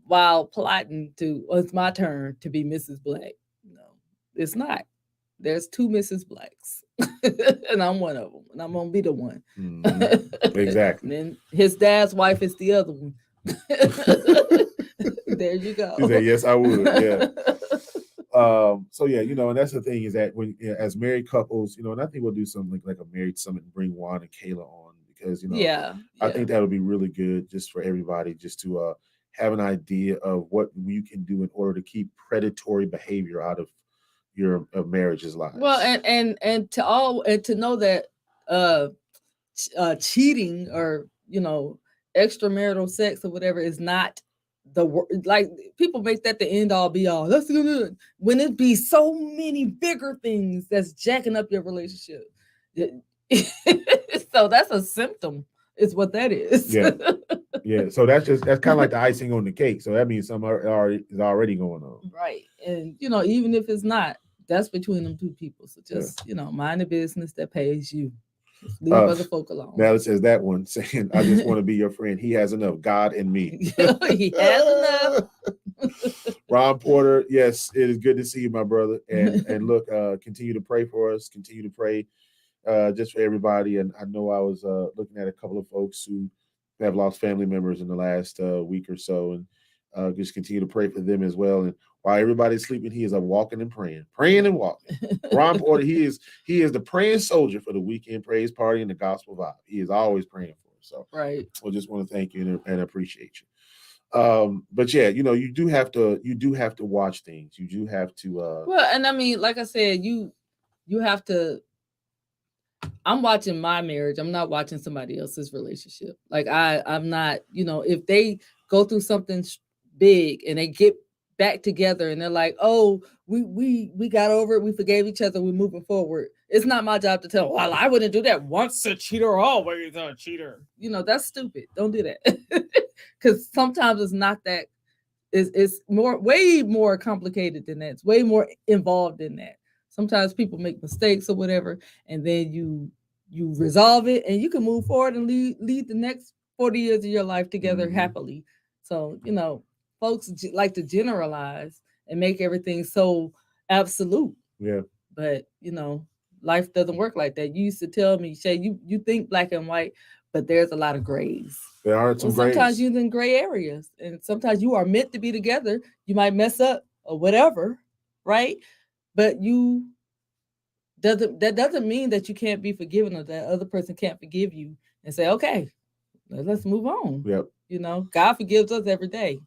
while plotting it's my turn to be Mrs. Black. No, it's not. There's 2 Mrs. Blacks, and I'm one of them, and I'm gonna be the one. Mm-hmm. Exactly. And then his dad's wife is the other one. There you go. He said, "Yes, I would." Yeah. So yeah, and that's the thing is that when as married couples, and I think we'll do something like a married summit and bring Juan and Kayla on because I think that would be really good just for everybody just to have an idea of what you can do in order to keep predatory behavior out of your marriage's lives. Well, and to know that cheating or extramarital sex or whatever is not like people make that the end all be all. That's good when it be so many bigger things that's jacking up your relationship. So that's a symptom. Is what that is. Yeah. Yeah. So that's kind of like the icing on the cake. So that means something is already going on. Right. And even if it's not, that's between them 2 people. So just mind the business that pays you. Just leave other folk alone. Now it says that one saying, "I just want to be your friend. He has enough. God and me." He has enough. Ron Porter, yes, it is good to see you, my brother. And look, continue to pray for us. Continue to pray just for everybody. And I know I was looking at a couple of folks who have lost family members in the last week or so, and just continue to pray for them as well. And while everybody's sleeping, he is up walking and praying and walking. Ron Porter, he is the praying soldier for the weekend praise party and the gospel vibe. He is always praying for us. So right, I just want to thank you and appreciate you. But yeah, you do have to watch things. You do have to. Well, and I mean, like I said, you have to. I'm watching my marriage. I'm not watching somebody else's relationship. Like I'm not, if they go through something big and they get back together and they're like, oh, we got over it, we forgave each other, we're moving forward. It's not my job to tell, well, I wouldn't do that. Once a cheater, always a cheater. That's stupid. Don't do that. Because sometimes it's not that. It's way more complicated than that. It's way more involved in that. Sometimes people make mistakes or whatever, and then you resolve it, and you can move forward and lead the next 40 years of your life together happily. So folks like to generalize and make everything so absolute. Yeah. But life doesn't work like that. You used to tell me, Shae, you think black and white, but there's a lot of grays. There are some grays. Sometimes you're in gray areas, and sometimes you are meant to be together. You might mess up or whatever, right? But that doesn't mean that you can't be forgiven or that other person can't forgive you and say, okay, let's move on. Yep. God forgives us every day.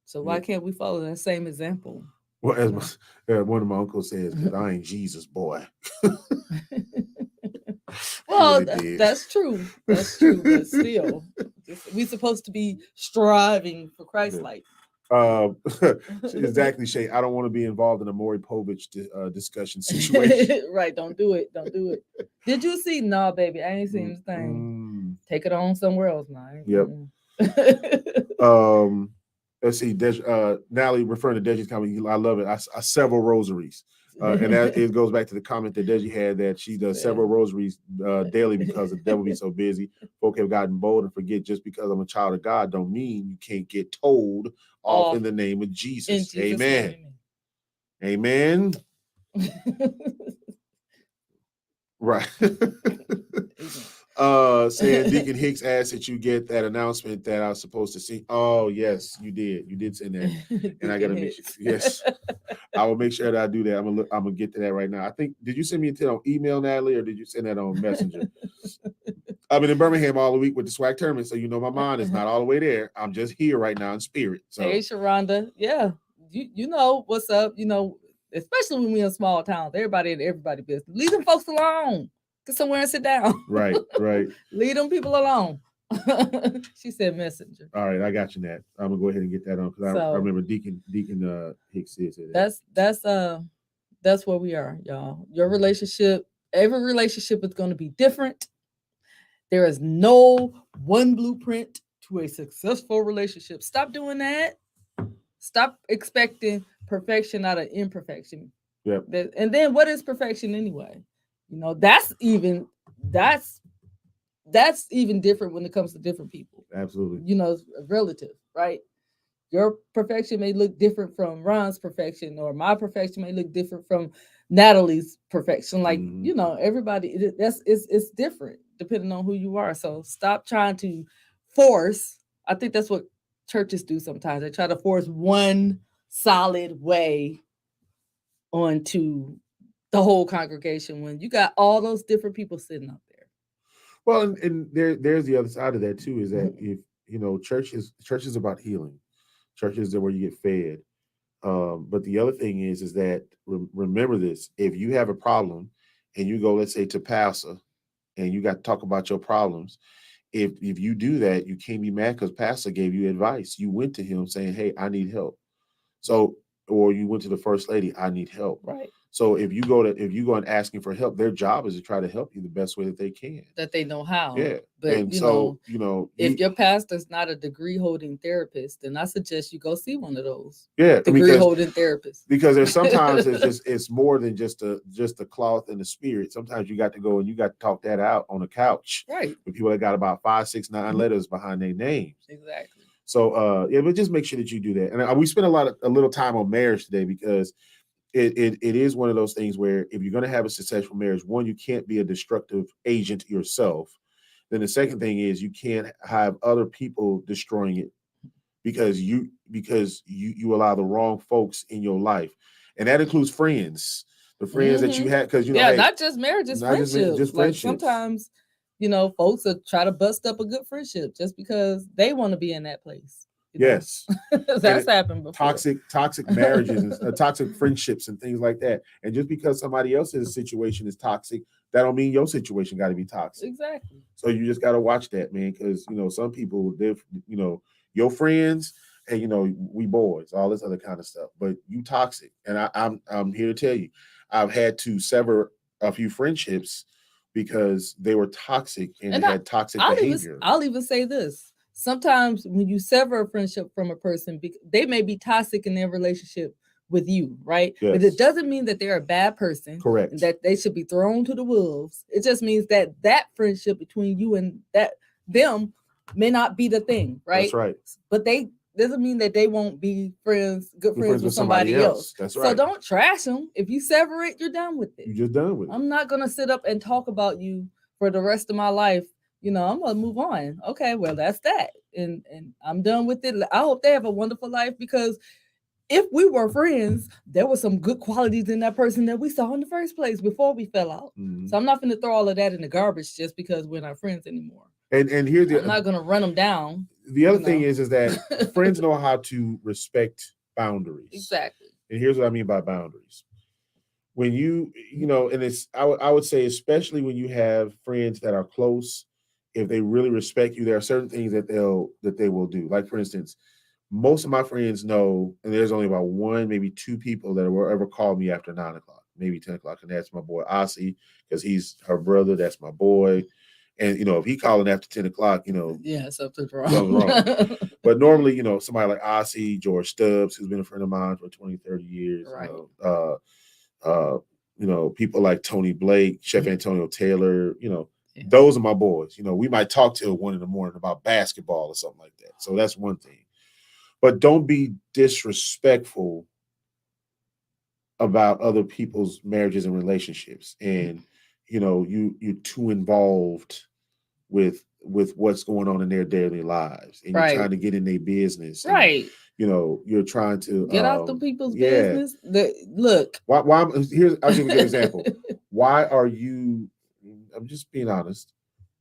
So why can't we follow that same example? Well, as one of my uncles says, because I ain't Jesus, boy. Well, that's true. That's true. But still, we're supposed to be striving for Christ-like. Exactly, Shae. I don't want to be involved in a Maury Povich discussion situation. Right? Don't do it. Don't do it. Did you see? No, baby, I ain't seen this thing. Take it on somewhere else now. Yep. Let's see. Natalie referring to Deji's comment. I love it. I several rosaries. And that it goes back to the comment that Deji had that she does several rosaries daily because the devil be so busy. Folk have gotten bold and forget just because I'm a child of God don't mean you can't get told off in the name of Jesus. Amen. Amen. Right. Saying Deacon Hicks asked that you get that announcement that I was supposed to see. Oh, yes, you did. You did send that. And I gotta make sure. Yes. I will make sure that I do that. I'm gonna get to that right now. I think, did you send me on email, Natalie, or did you send that on Messenger? I've been in Birmingham all the week with the swag tournament, so my mind is not all the way there. I'm just here right now in spirit. So hey, Sharonda, yeah, you know what's up. Especially when we're in small towns, everybody business. Leave them folks alone. Get somewhere and sit down. Right. Leave them people alone. She said Messenger. All right, I got you, Nat. I'm gonna go ahead and get that on because I remember Deacon Hicks said that. That's where we are, y'all. Your relationship, every relationship is going to be different. There is no one blueprint to a successful relationship. Stop doing that. Stop expecting perfection out of imperfection. Yep. And then what is perfection anyway? That's even different when it comes to different people. Absolutely. It's relative, right? Your perfection may look different from Ron's perfection, or my perfection may look different from Natalie's perfection. Like, everybody, it's different depending on who you are. So stop trying to force. I think that's what churches do sometimes. They try to force one solid way onto the whole congregation when you got all those different people sitting up there. Well, and there's the other side of that too, is that if church is about healing. Churches are where you get fed. But the other thing is that remember this: if you have a problem and you go, let's say, to pastor, and you got to talk about your problems, if you do that, you can't be mad because pastor gave you advice. You went to him saying, "Hey, I need help." So, or you went to the first lady, "I need help." Right. So if you go and asking for help, their job is to try to help you the best way that they can. That they know how. Yeah. But and so, if your pastor's not a degree holding therapist, then I suggest you go see one of those. Yeah. Degree holding therapists. Because there's sometimes it's more than just the cloth and the spirit. Sometimes you got to go and you got to talk that out on a couch. Right. With people that got about 5, 6, 9 letters behind their names. Exactly. So but just make sure that you do that. And we spent a little time on marriage today because it is one of those things where if you're going to have a successful marriage, one, you can't be a destructive agent yourself. Then the second thing is you can't have other people destroying it because you allow the wrong folks in your life, and that includes friends, the friends that you had because not just marriages, friendships. Just like sometimes folks will try to bust up a good friendship just because they want to be in that place. Yes. That's happened before. Toxic marriages and toxic friendships and things like that. And just because somebody else's situation is toxic that don't mean your situation got to be toxic. Exactly. So you just got to watch that, man, because some people, your friends, and we boys, all this other kind of stuff, but you toxic, and I'm here to tell you, I've had to sever a few friendships because they were toxic and had toxic behavior. I'll even say this: sometimes when you sever a friendship from a person, they may be toxic in their relationship with you, right? Yes. But it doesn't mean that they're a bad person. Correct. And that they should be thrown to the wolves. It just means that friendship between you and them may not be the thing, right? That's right. But they doesn't mean that they won't be good friends with somebody else. That's right. So don't trash them. If you sever it, you're done with it. You're just done with it. I'm not gonna sit up and talk about you for the rest of my life. I'm gonna move on. Okay, well, that's that. And I'm done with it. I hope they have a wonderful life, because if we were friends, there were some good qualities in that person that we saw in the first place before we fell out. Mm-hmm. So I'm not going to throw all of that in the garbage just because we're not friends anymore. And here's I'm not going to run them down. The other thing is that friends know how to respect boundaries. Exactly. And here's what I mean by boundaries. When and it's I would say, especially when you have friends that are close, if they really respect you, there are certain things that they will do. Like, for instance, most of my friends know, and there's only about one, maybe two people that will ever call me after 9 o'clock, maybe 10 o'clock. And that's my boy, Ossie, because he's her brother. That's my boy. And, if he calling after 10 o'clock, something's wrong. But normally, somebody like Ossie, George Stubbs, who's been a friend of mine for 20, 30 years. Right. People like Tony Blake, Chef Antonio Taylor, those are my boys. We might talk till 1 a.m. about basketball or something like that. So that's one thing. But don't be disrespectful about other people's marriages and relationships. And, you're too involved with what's going on in their daily lives. And you're trying to get in their business. And, right. You're trying to get out the people's business. Look. Why I'll give you an example. Why are you, I'm just being honest.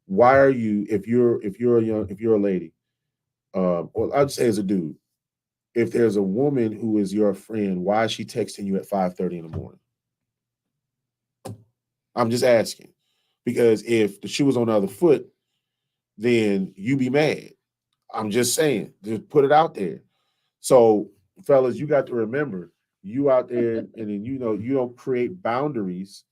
Why are you, if you're a lady, or I'd say as a dude, if there's a woman who is your friend, why is she texting you at 5:30 in the morning? I'm just asking. Because if the shoe was on the other foot, then you be mad. I'm just saying. Just put it out there. So, fellas, you got to remember, you out there, and then you don't create boundaries,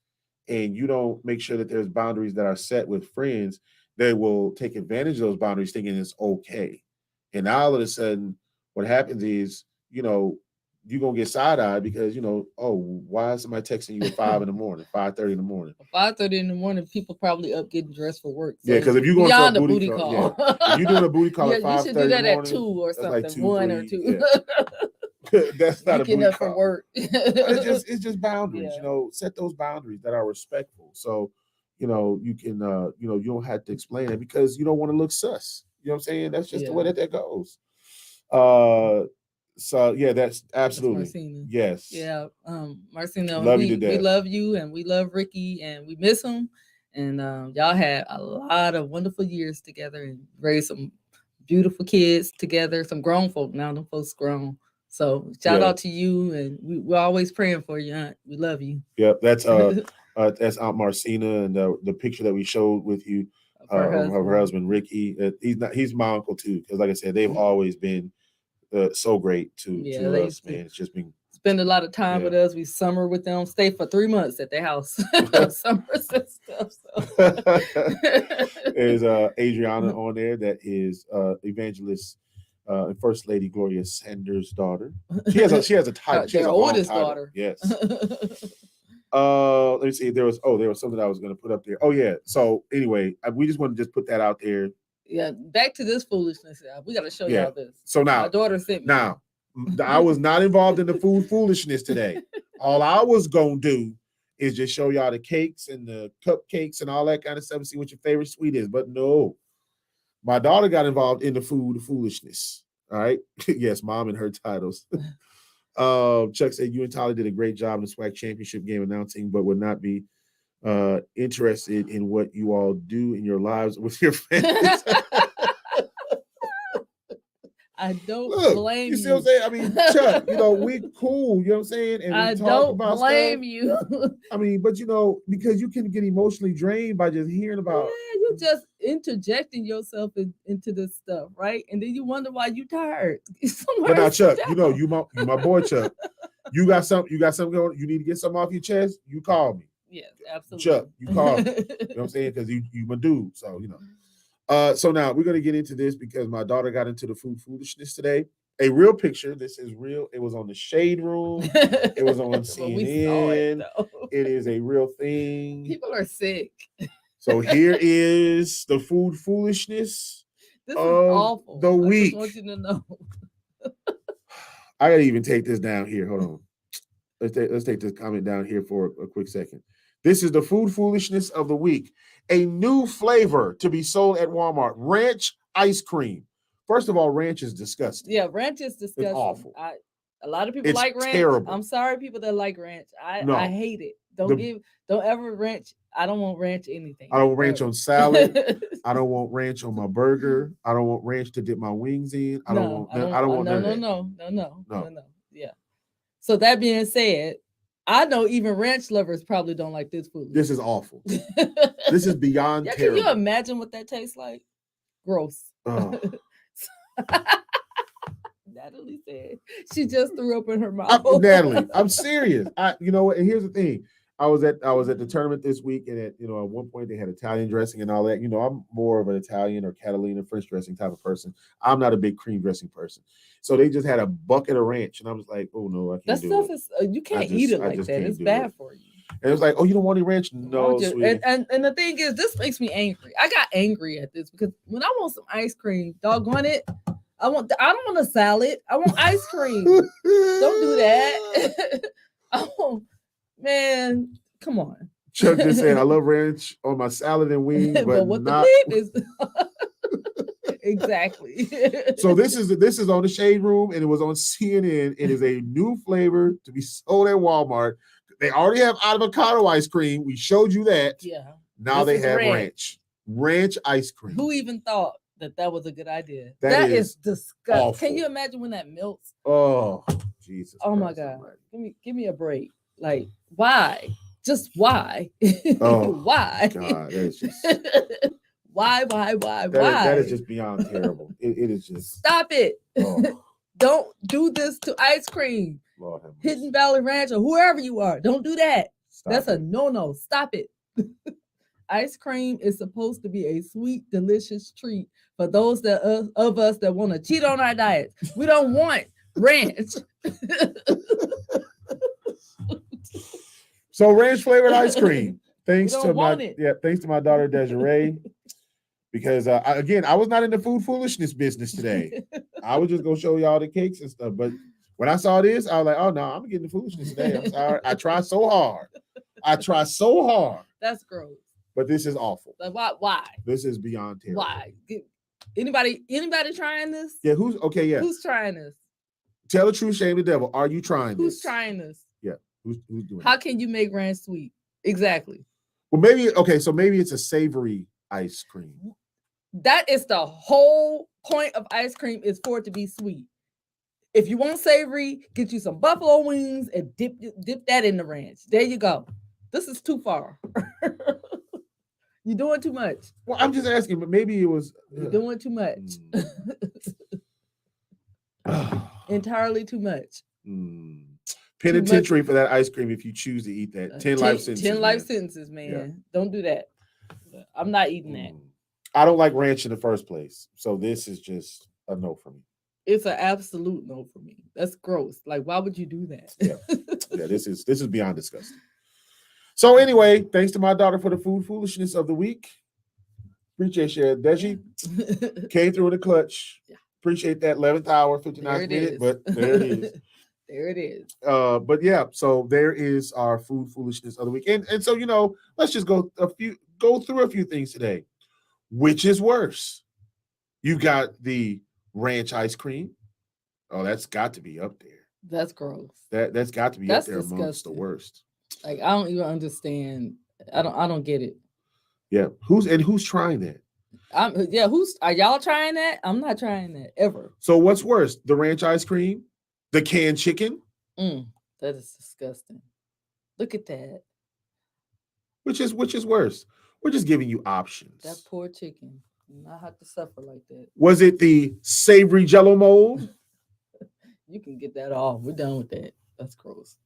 and you don't make sure that there's boundaries that are set with friends, they will take advantage of those boundaries thinking it's okay. And now all of a sudden, what happens is, you're going to get side-eyed because, why is somebody texting you at 5 in the morning, 5:30 in the morning? 5:30 in the morning, people probably up getting dressed for work. So yeah, because if you're going for a booty call. If you're doing a booty call at 5:30 you should do that morning, at 2 or something, like 2, 1 3, or 2. Yeah. That's not a booty up call. For work. It's just boundaries. Yeah. Set those boundaries that are respectful. So, you can, you don't have to explain it because you don't want to look sus. You know what I'm saying? That's just the way that goes. So yeah, that's absolutely. That's Marcina. Yes. Yeah. Marcina, love you to death. We love you and we love Ricky and we miss him. And y'all had a lot of wonderful years together and raised some beautiful kids together, some grown folk. Now them folks grown. So shout out to you, and we're always praying for you, Aunt. We love you. Yep, that's Aunt Marcina, and the picture that we showed with you of her husband Ricky. He's my uncle too, because like I said, they've always been so great to us, man. It's just been spend a lot of time with us. We summer with them, stay for 3 months at their house. Summers and stuff. So. There's Adriana on there, that is evangelist and First Lady Gloria Sanders' daughter. She has a title. She has a oldest title. Daughter. Yes. Let me see. There was something I was going to put up there. Oh yeah. So anyway, we just want to just put that out there. Yeah. Back to this foolishness. We got to show y'all this. So now, my daughter sent me. Now, I was not involved in the food foolishness today. All I was going to do is just show y'all the cakes and the cupcakes and all that kind of stuff and see what your favorite sweet is. But no, my daughter got involved in the food foolishness. All right. Yes, mom and her titles. Chuck said, you and Tyler did a great job in the SWAC championship game announcing, but would not be interested in what you all do in your lives with your families. I don't Look, blame you see what I'm you. saying? I mean, Chuck, we cool, you know what I'm saying? And we I talk don't about blame stuff. you. I mean, but because you can get emotionally drained by just hearing about. Yeah, you just interjecting yourself into this stuff, right? And then you wonder why you tired. But Somewhere now, sit Chuck, down. you my boy, Chuck. You got something going. You need to get something off your chest. You call me, Yes, absolutely. Chuck. You call me. You know what I'm saying? Because you my dude. So So now we're gonna get into this because my daughter got into the food foolishness today. A real picture. This is real. It was on the Shade Room. It was on But we saw it, CNN. though. It is a real thing. People are sick. So here is the food foolishness This is of awful. the I week. just want you to know. I gotta even take this down here. Hold on. Let's take this comment down here for a quick second. This is the food foolishness of the week. A new flavor to be sold at Walmart: ranch ice cream. First of all, ranch is disgusting. Yeah, ranch is disgusting. It's awful. A lot of people It's like ranch. terrible. I'm sorry, people that like ranch. No. I hate it. Don't ever ranch. I don't want ranch anything. I don't want ranch on salad. I don't want ranch on my burger. I don't want ranch to dip my wings in. I don't want none of that. No. Yeah. So that being said, I know even ranch lovers probably don't like this food. This is awful. This is beyond terrible. Can you imagine what that tastes like? Gross. Natalie said she just threw up in her mouth. Natalie, I'm serious. You know what? And here's the thing. I was at the tournament this week, and at one point they had Italian dressing and all that. I'm more of an Italian or Catalina French dressing type of person. I'm not a big cream dressing person. So they just had a bucket of ranch, and I was like, "Oh no, I can't do it." That stuff is you can't eat it like that. It's bad for you. And it was like, "Oh, you don't want any ranch?" No, sweetie. And the thing is, this makes me angry. I got angry at this because when I want some ice cream, doggone it, I don't want a salad. I want ice cream. Don't do that. Man, come on. Chuck just said, "I love ranch on my salad and wings, but what not." The meat is exactly. So this is on the Shade Room, and it was on CNN. It is a new flavor to be sold at Walmart. They already have avocado ice cream. We showed you that. Yeah. Now they have ranch ice cream. Who even thought that was a good idea? That is disgusting. Awful. Can you imagine when that melts? Oh, Jesus. Oh my God. Give me a break. Like, why? Just why? Oh, why? God, that is just why? That is just beyond terrible. It is just stop it. Oh. Don't do this to ice cream. Lord have mercy. Hidden Valley Ranch or whoever you are. Don't do that. That's a no. Stop it. Ice cream is supposed to be a sweet, delicious treat for those of us that want to cheat on our diet. We don't want ranch. So ranch flavored ice cream. Thanks to my daughter Desiree. Because I was not in the food foolishness business today. I was just gonna show y'all the cakes and stuff. But when I saw this, I was like, "Oh no, I'm getting the foolishness today." I'm sorry. I try so hard. That's gross. But this is awful. Like why? This is beyond terrible. Why? Anybody trying this? Yeah. Who's trying this? Tell the truth, shame the devil. Are you trying this? Who's trying this? Yeah. Who's doing How can you make ranch sweet? Exactly. Well, maybe it's a savory ice cream. That is the whole point of ice cream, is for it to be sweet. If you want savory, get you some buffalo wings and dip that in the ranch. There you go. This is too far. You're doing too much. Well, I'm just asking, but maybe it was you're doing too much. Entirely too much. Penitentiary for that ice cream if you choose to eat that. 10 life sentences. 10 life sentences, man. Yeah. Don't do that. I'm not eating that. I don't like ranch in the first place. So this is just a no for me. It's an absolute no for me. That's gross. Like, why would you do that? Yeah, this is beyond disgusting. So anyway, thanks to my daughter for the food foolishness of the week. Appreciate you, Deji. Came through in the clutch. Yeah. Appreciate that 11th hour, 59th minute, but there it is. There it is. But yeah, so there is our food foolishness of the week. And so, let's just go through a few things today. Which is worse? You got the ranch ice cream. Oh, that's got to be up there. That's gross. That's got to be up there amongst the worst. Like, I don't even understand. I don't get it. Yeah. Who's trying that? Who's are y'all trying that? I'm not trying that ever. So what's worse, the ranch ice cream, the canned chicken? That is disgusting. Look at that. Which is worse? We're just giving you options. That poor chicken. Not have to suffer like that. Was it the savory Jello mold? You can get that off. We're done with that. That's gross.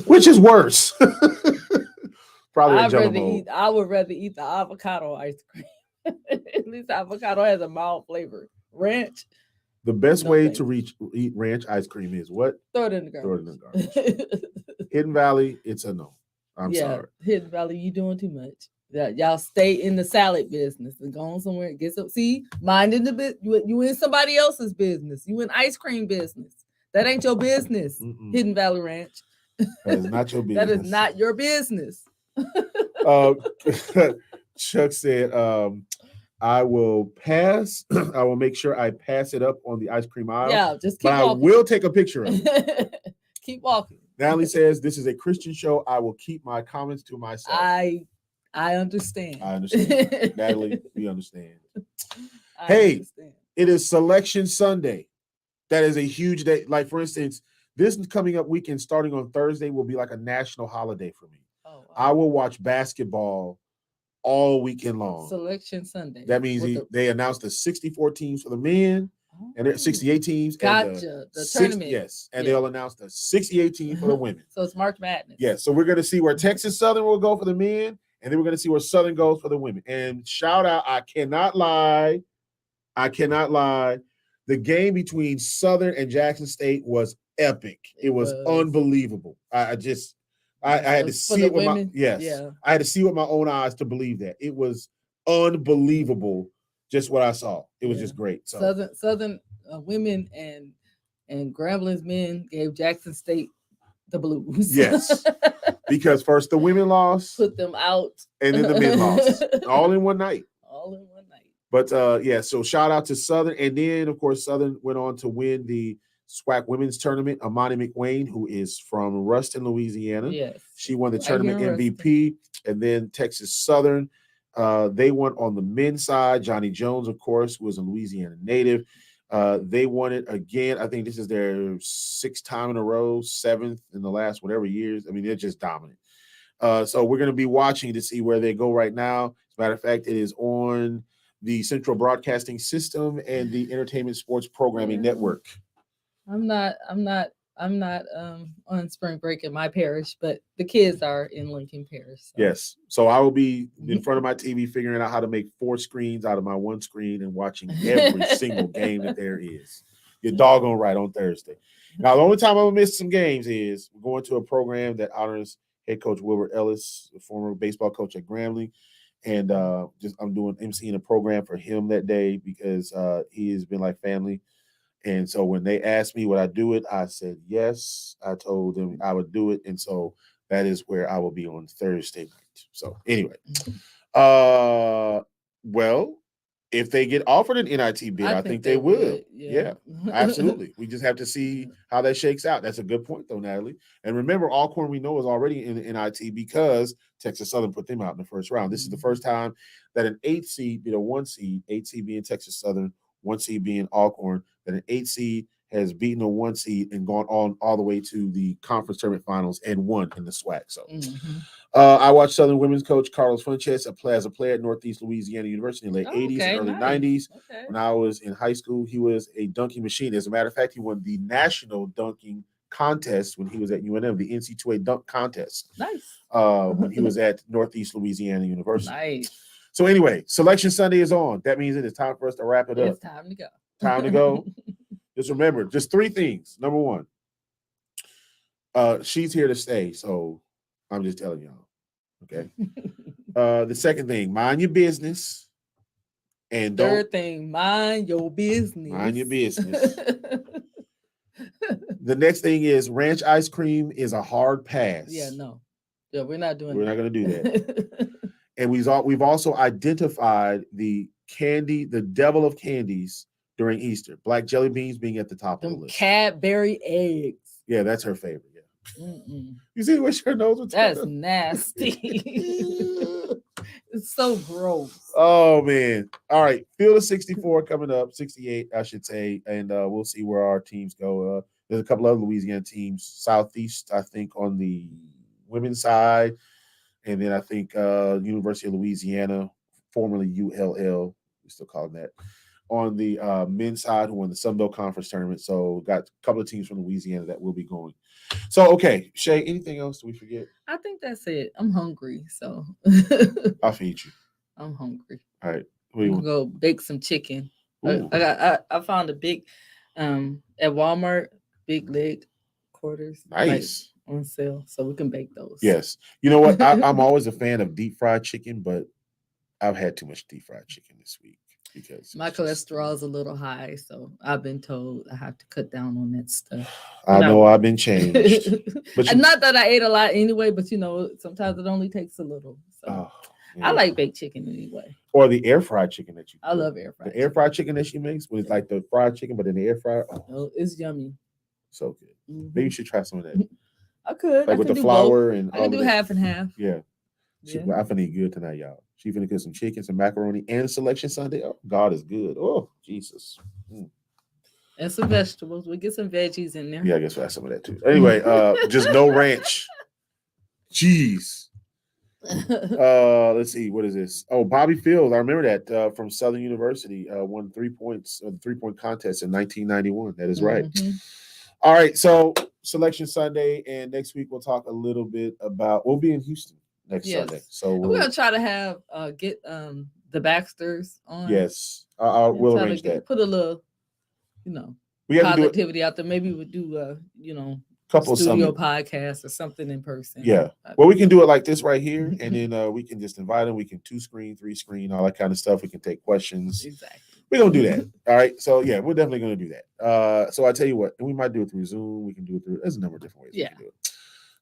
Which is worse? Probably a Jello mold. I would rather eat the avocado ice cream. At least avocado has a mild flavor. Ranch. The best way to eat ranch ice cream is what? Throw it in the garbage. Throw it in the garbage. Hidden Valley, it's a no. I'm sorry. Hidden Valley, you doing too much. Y'all stay in the salad business and go on somewhere and get some. See, minding the bit. You in somebody else's business. You in ice cream business. That ain't your business. Hidden Valley Ranch. That is not your business. That is not your business. Chuck said, I will pass. I will make sure I pass it up on the ice cream aisle. Yeah, just keep walking. I will take a picture of it. Keep walking. Natalie says, this is a Christian show. I will keep my comments to myself. I understand. I understand. Natalie, we understand. Understand. It is Selection Sunday. That is a huge day. Like, for instance, this coming up weekend starting on Thursday will be like a national holiday for me. Oh, wow. I will watch basketball all weekend long. Selection Sunday. That means they announced the 64 teams for the men and there 68 teams. Gotcha. The tournament. Yes. And they'll announce the 68 team for the women. So it's March Madness. Yes. So we're going to see where Texas Southern will go for the men. And then we're going to see where Southern goes for the women. And shout out, I cannot lie. The game between Southern and Jackson State was epic. It was unbelievable. I had to see it with my I had to see with my own eyes to believe that. It was unbelievable just what I saw. It was just great. So Southern women and Grambling's men gave Jackson State the blues. Yes. Because first the women lost, put them out, and then the men lost. All in one night. But so shout out to Southern. And then, of course, Southern went on to win the SWAC women's tournament. Amani McWayne, who is from Ruston, Louisiana. Yes. She won the tournament MVP. And then Texas Southern, they won on the men's side. Johnny Jones, of course, was a Louisiana native. They won it again. I think this is their 6th time in a row, 7th in the last whatever years. I mean, they're just dominant. So we're going to be watching to see where they go right now. As a matter of fact, it is on the Central Broadcasting System and the Entertainment Sports Programming Network. I'm not on spring break in my parish, but the kids are in Lincoln Parish. So. Yes. So I will be in front of my TV figuring out how to make 4 screens out of my one screen and watching every single game that there is. You're doggone right on Thursday. Now, the only time I'm going to miss some games is we're going to a program that honors head coach Wilbur Ellis, the former baseball coach at Grambling. And I'm doing emceeing a program for him that day because he has been like family. And so when they asked me would I do it, I said yes. I told them I would do it. And so that is where I will be on Thursday night. So anyway, well, if they get offered an NIT bid, I think they will. Yeah, absolutely. We just have to see how that shakes out. That's a good point, though, Natalie. And remember, Alcorn we know is already in the NIT because Texas Southern put them out in the first round. This is the first time that an 8 seed beat a 1 seed, 8 seed being Texas Southern, 1 seed being Alcorn, that an 8 seed has beaten a 1 seed and gone on all the way to the conference tournament finals and won in the SWAC. So I watched Southern women's coach Carlos Fuentes as a player at Northeast Louisiana University in the late 80s and early 90s. Okay. When I was in high school, he was a dunking machine. As a matter of fact, he won the national dunking contest when he was at UNM, the NC2A dunk contest. Nice. When he was at Northeast Louisiana University. Nice. So anyway, Selection Sunday is on. That means it is time for us to wrap it up. It's time to go. Time to go. Just remember, just 3 things. Number 1, she's here to stay. So I'm just telling y'all. Okay. The second thing, mind your business. And third thing, mind your business. Mind your business. The next thing is ranch ice cream is a hard pass. Yeah, no. Yeah, we're not doing We're not going to do that. And we've also identified the devil of candies during Easter. Black jelly beans being at the top of the list. Cadbury eggs. Yeah, that's her favorite. Yeah. You see what her nose was? That's nasty. It's so gross. Oh man. All right. Field of 64 coming up, 68, I should say. And we'll see where our teams go. There's a couple other Louisiana teams, Southeast, I think, on the women's side. And then I think University of Louisiana, formerly ULL, we still call them that, on the men's side who won the Sun Belt Conference tournament. So got a couple of teams from Louisiana that will be going. So, okay, Shae, anything else? Do we forget? I think that's it. I'm hungry, so I'll feed you. I'm hungry. All right. We can go bake some chicken. I found a big at Walmart, big leg quarters. Nice. Like, on sale, so we can bake those. Yes. You know what? I'm always a fan of deep fried chicken, but I've had too much deep fried chicken this week because my cholesterol is a little high, so I've been told I have to cut down on that stuff. I know I've been changed. But not that I ate a lot anyway, but sometimes it only takes a little. So I like baked chicken anyway. Or the air fried chicken that you I love air fried. The air fried chicken that she makes, when it's like the fried chicken, but in the air fryer. Oh, it's yummy. So good. Maybe you should try some of that. I could. Like with the flour and I can do half and half. Yeah. I finna eat good tonight, y'all. She finna cook some chicken, some macaroni, and Selection Sunday. Oh, God is good. Oh, Jesus. And some vegetables. We get some veggies in there. Yeah, I guess we'll have some of that too. Anyway, just no ranch. Jeez. Let's see. What is this? Oh, Bobby Fields. I remember that from Southern University. Won 3 points of the 3-point contest in 1991. That is right. All right. So Selection Sunday, and next week we'll talk a little bit about. We'll be in Houston next Sunday. So we're gonna try to have get the Baxters on. Yes, we'll arrange that. Put a little, we have positivity out there. Maybe we'll do couple studio podcasts or something in person. Yeah. Well, we can do it like this right here, and then we can just invite them. We can 2-screen, 3-screen, all that kind of stuff. We can take questions. Exactly. We're gonna do that. All right. So yeah, we're definitely gonna do that. So I tell you what, and we might do it through Zoom. We can do it through. There's a number of different ways we can do it.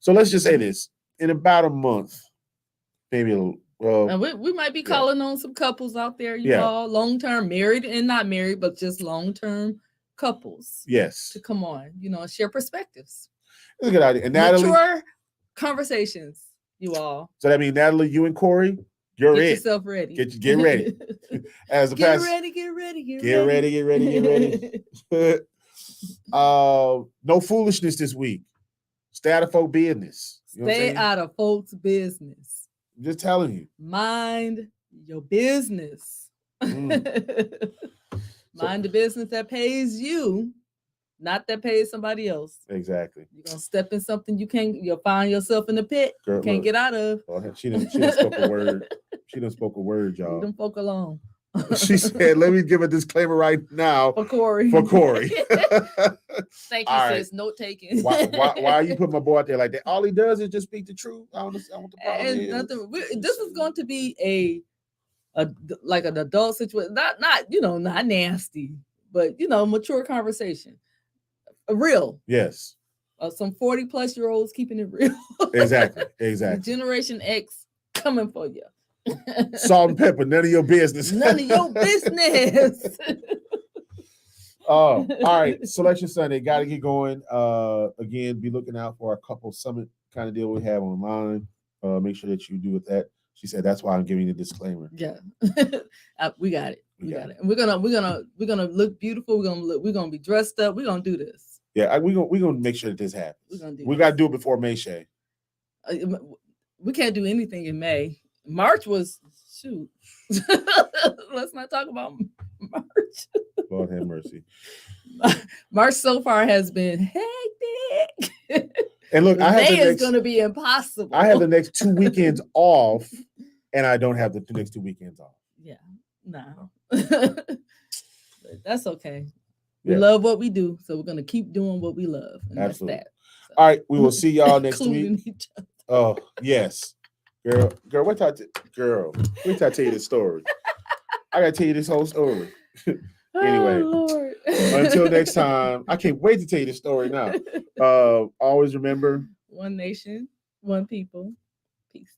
So let's just say this: in about a month, maybe a little. Well, and we might be calling on some couples out there, all long-term, married and not married, but just long-term couples. Yes. To come on, share perspectives. That's a good idea. And Natalie, mature conversations, you all. So that means Natalie, you and Corey, you're get yourself ready. Get ready. As a get pastor, ready. Get ready. No foolishness this week. Stay out of folk business. Stay out of folks' business. I'm just telling you. Mind your business. Mind the business that pays you, not that pays somebody else. Exactly. You're gonna step in something you'll find yourself in the pit. Girl, you can't get out of. She didn't spoke a word. She didn't spoke a word, y'all. Leave them folk alone. She said, let me give a disclaimer right now. For Corey. Thank you, sis. Note taking. Why are you putting my boy out there like that? All he does is just speak the truth. I don't understand what the problem is. This is going to be like an adult situation. Not nasty, but mature conversation. Real. Yes. Some 40-plus-year-olds keeping it real. Exactly. Generation X coming for you. Salt and pepper, none of your business. None of your business. All right. Selection Sunday. Got to get going. Again, be looking out for our couple summit kind of deal we have online. Make sure that you do with that. She said that's why I'm giving you a disclaimer. Yeah. We got it. We got it. And we're gonna look beautiful. We're gonna be dressed up. We're gonna do this. Yeah, we're gonna make sure that this happens. We gotta do it before May, Shae. We can't do anything in May. March was shoot. Let's not talk about March. Lord have mercy. March so far has been hectic. And look, May is going to be impossible. I have the next 2 weekends off, and I don't have the next 2 weekends off. Yeah, no. That's okay. We love what we do, so we're going to keep doing what we love. And absolutely. That's that. So. All right, we will see y'all next week. Each other. Oh, yes. Girl, wait till I tell you this story. I gotta tell you this whole story. Anyway, Lord. Until next time, I can't wait to tell you this story now. Always remember, one nation, one people. Peace.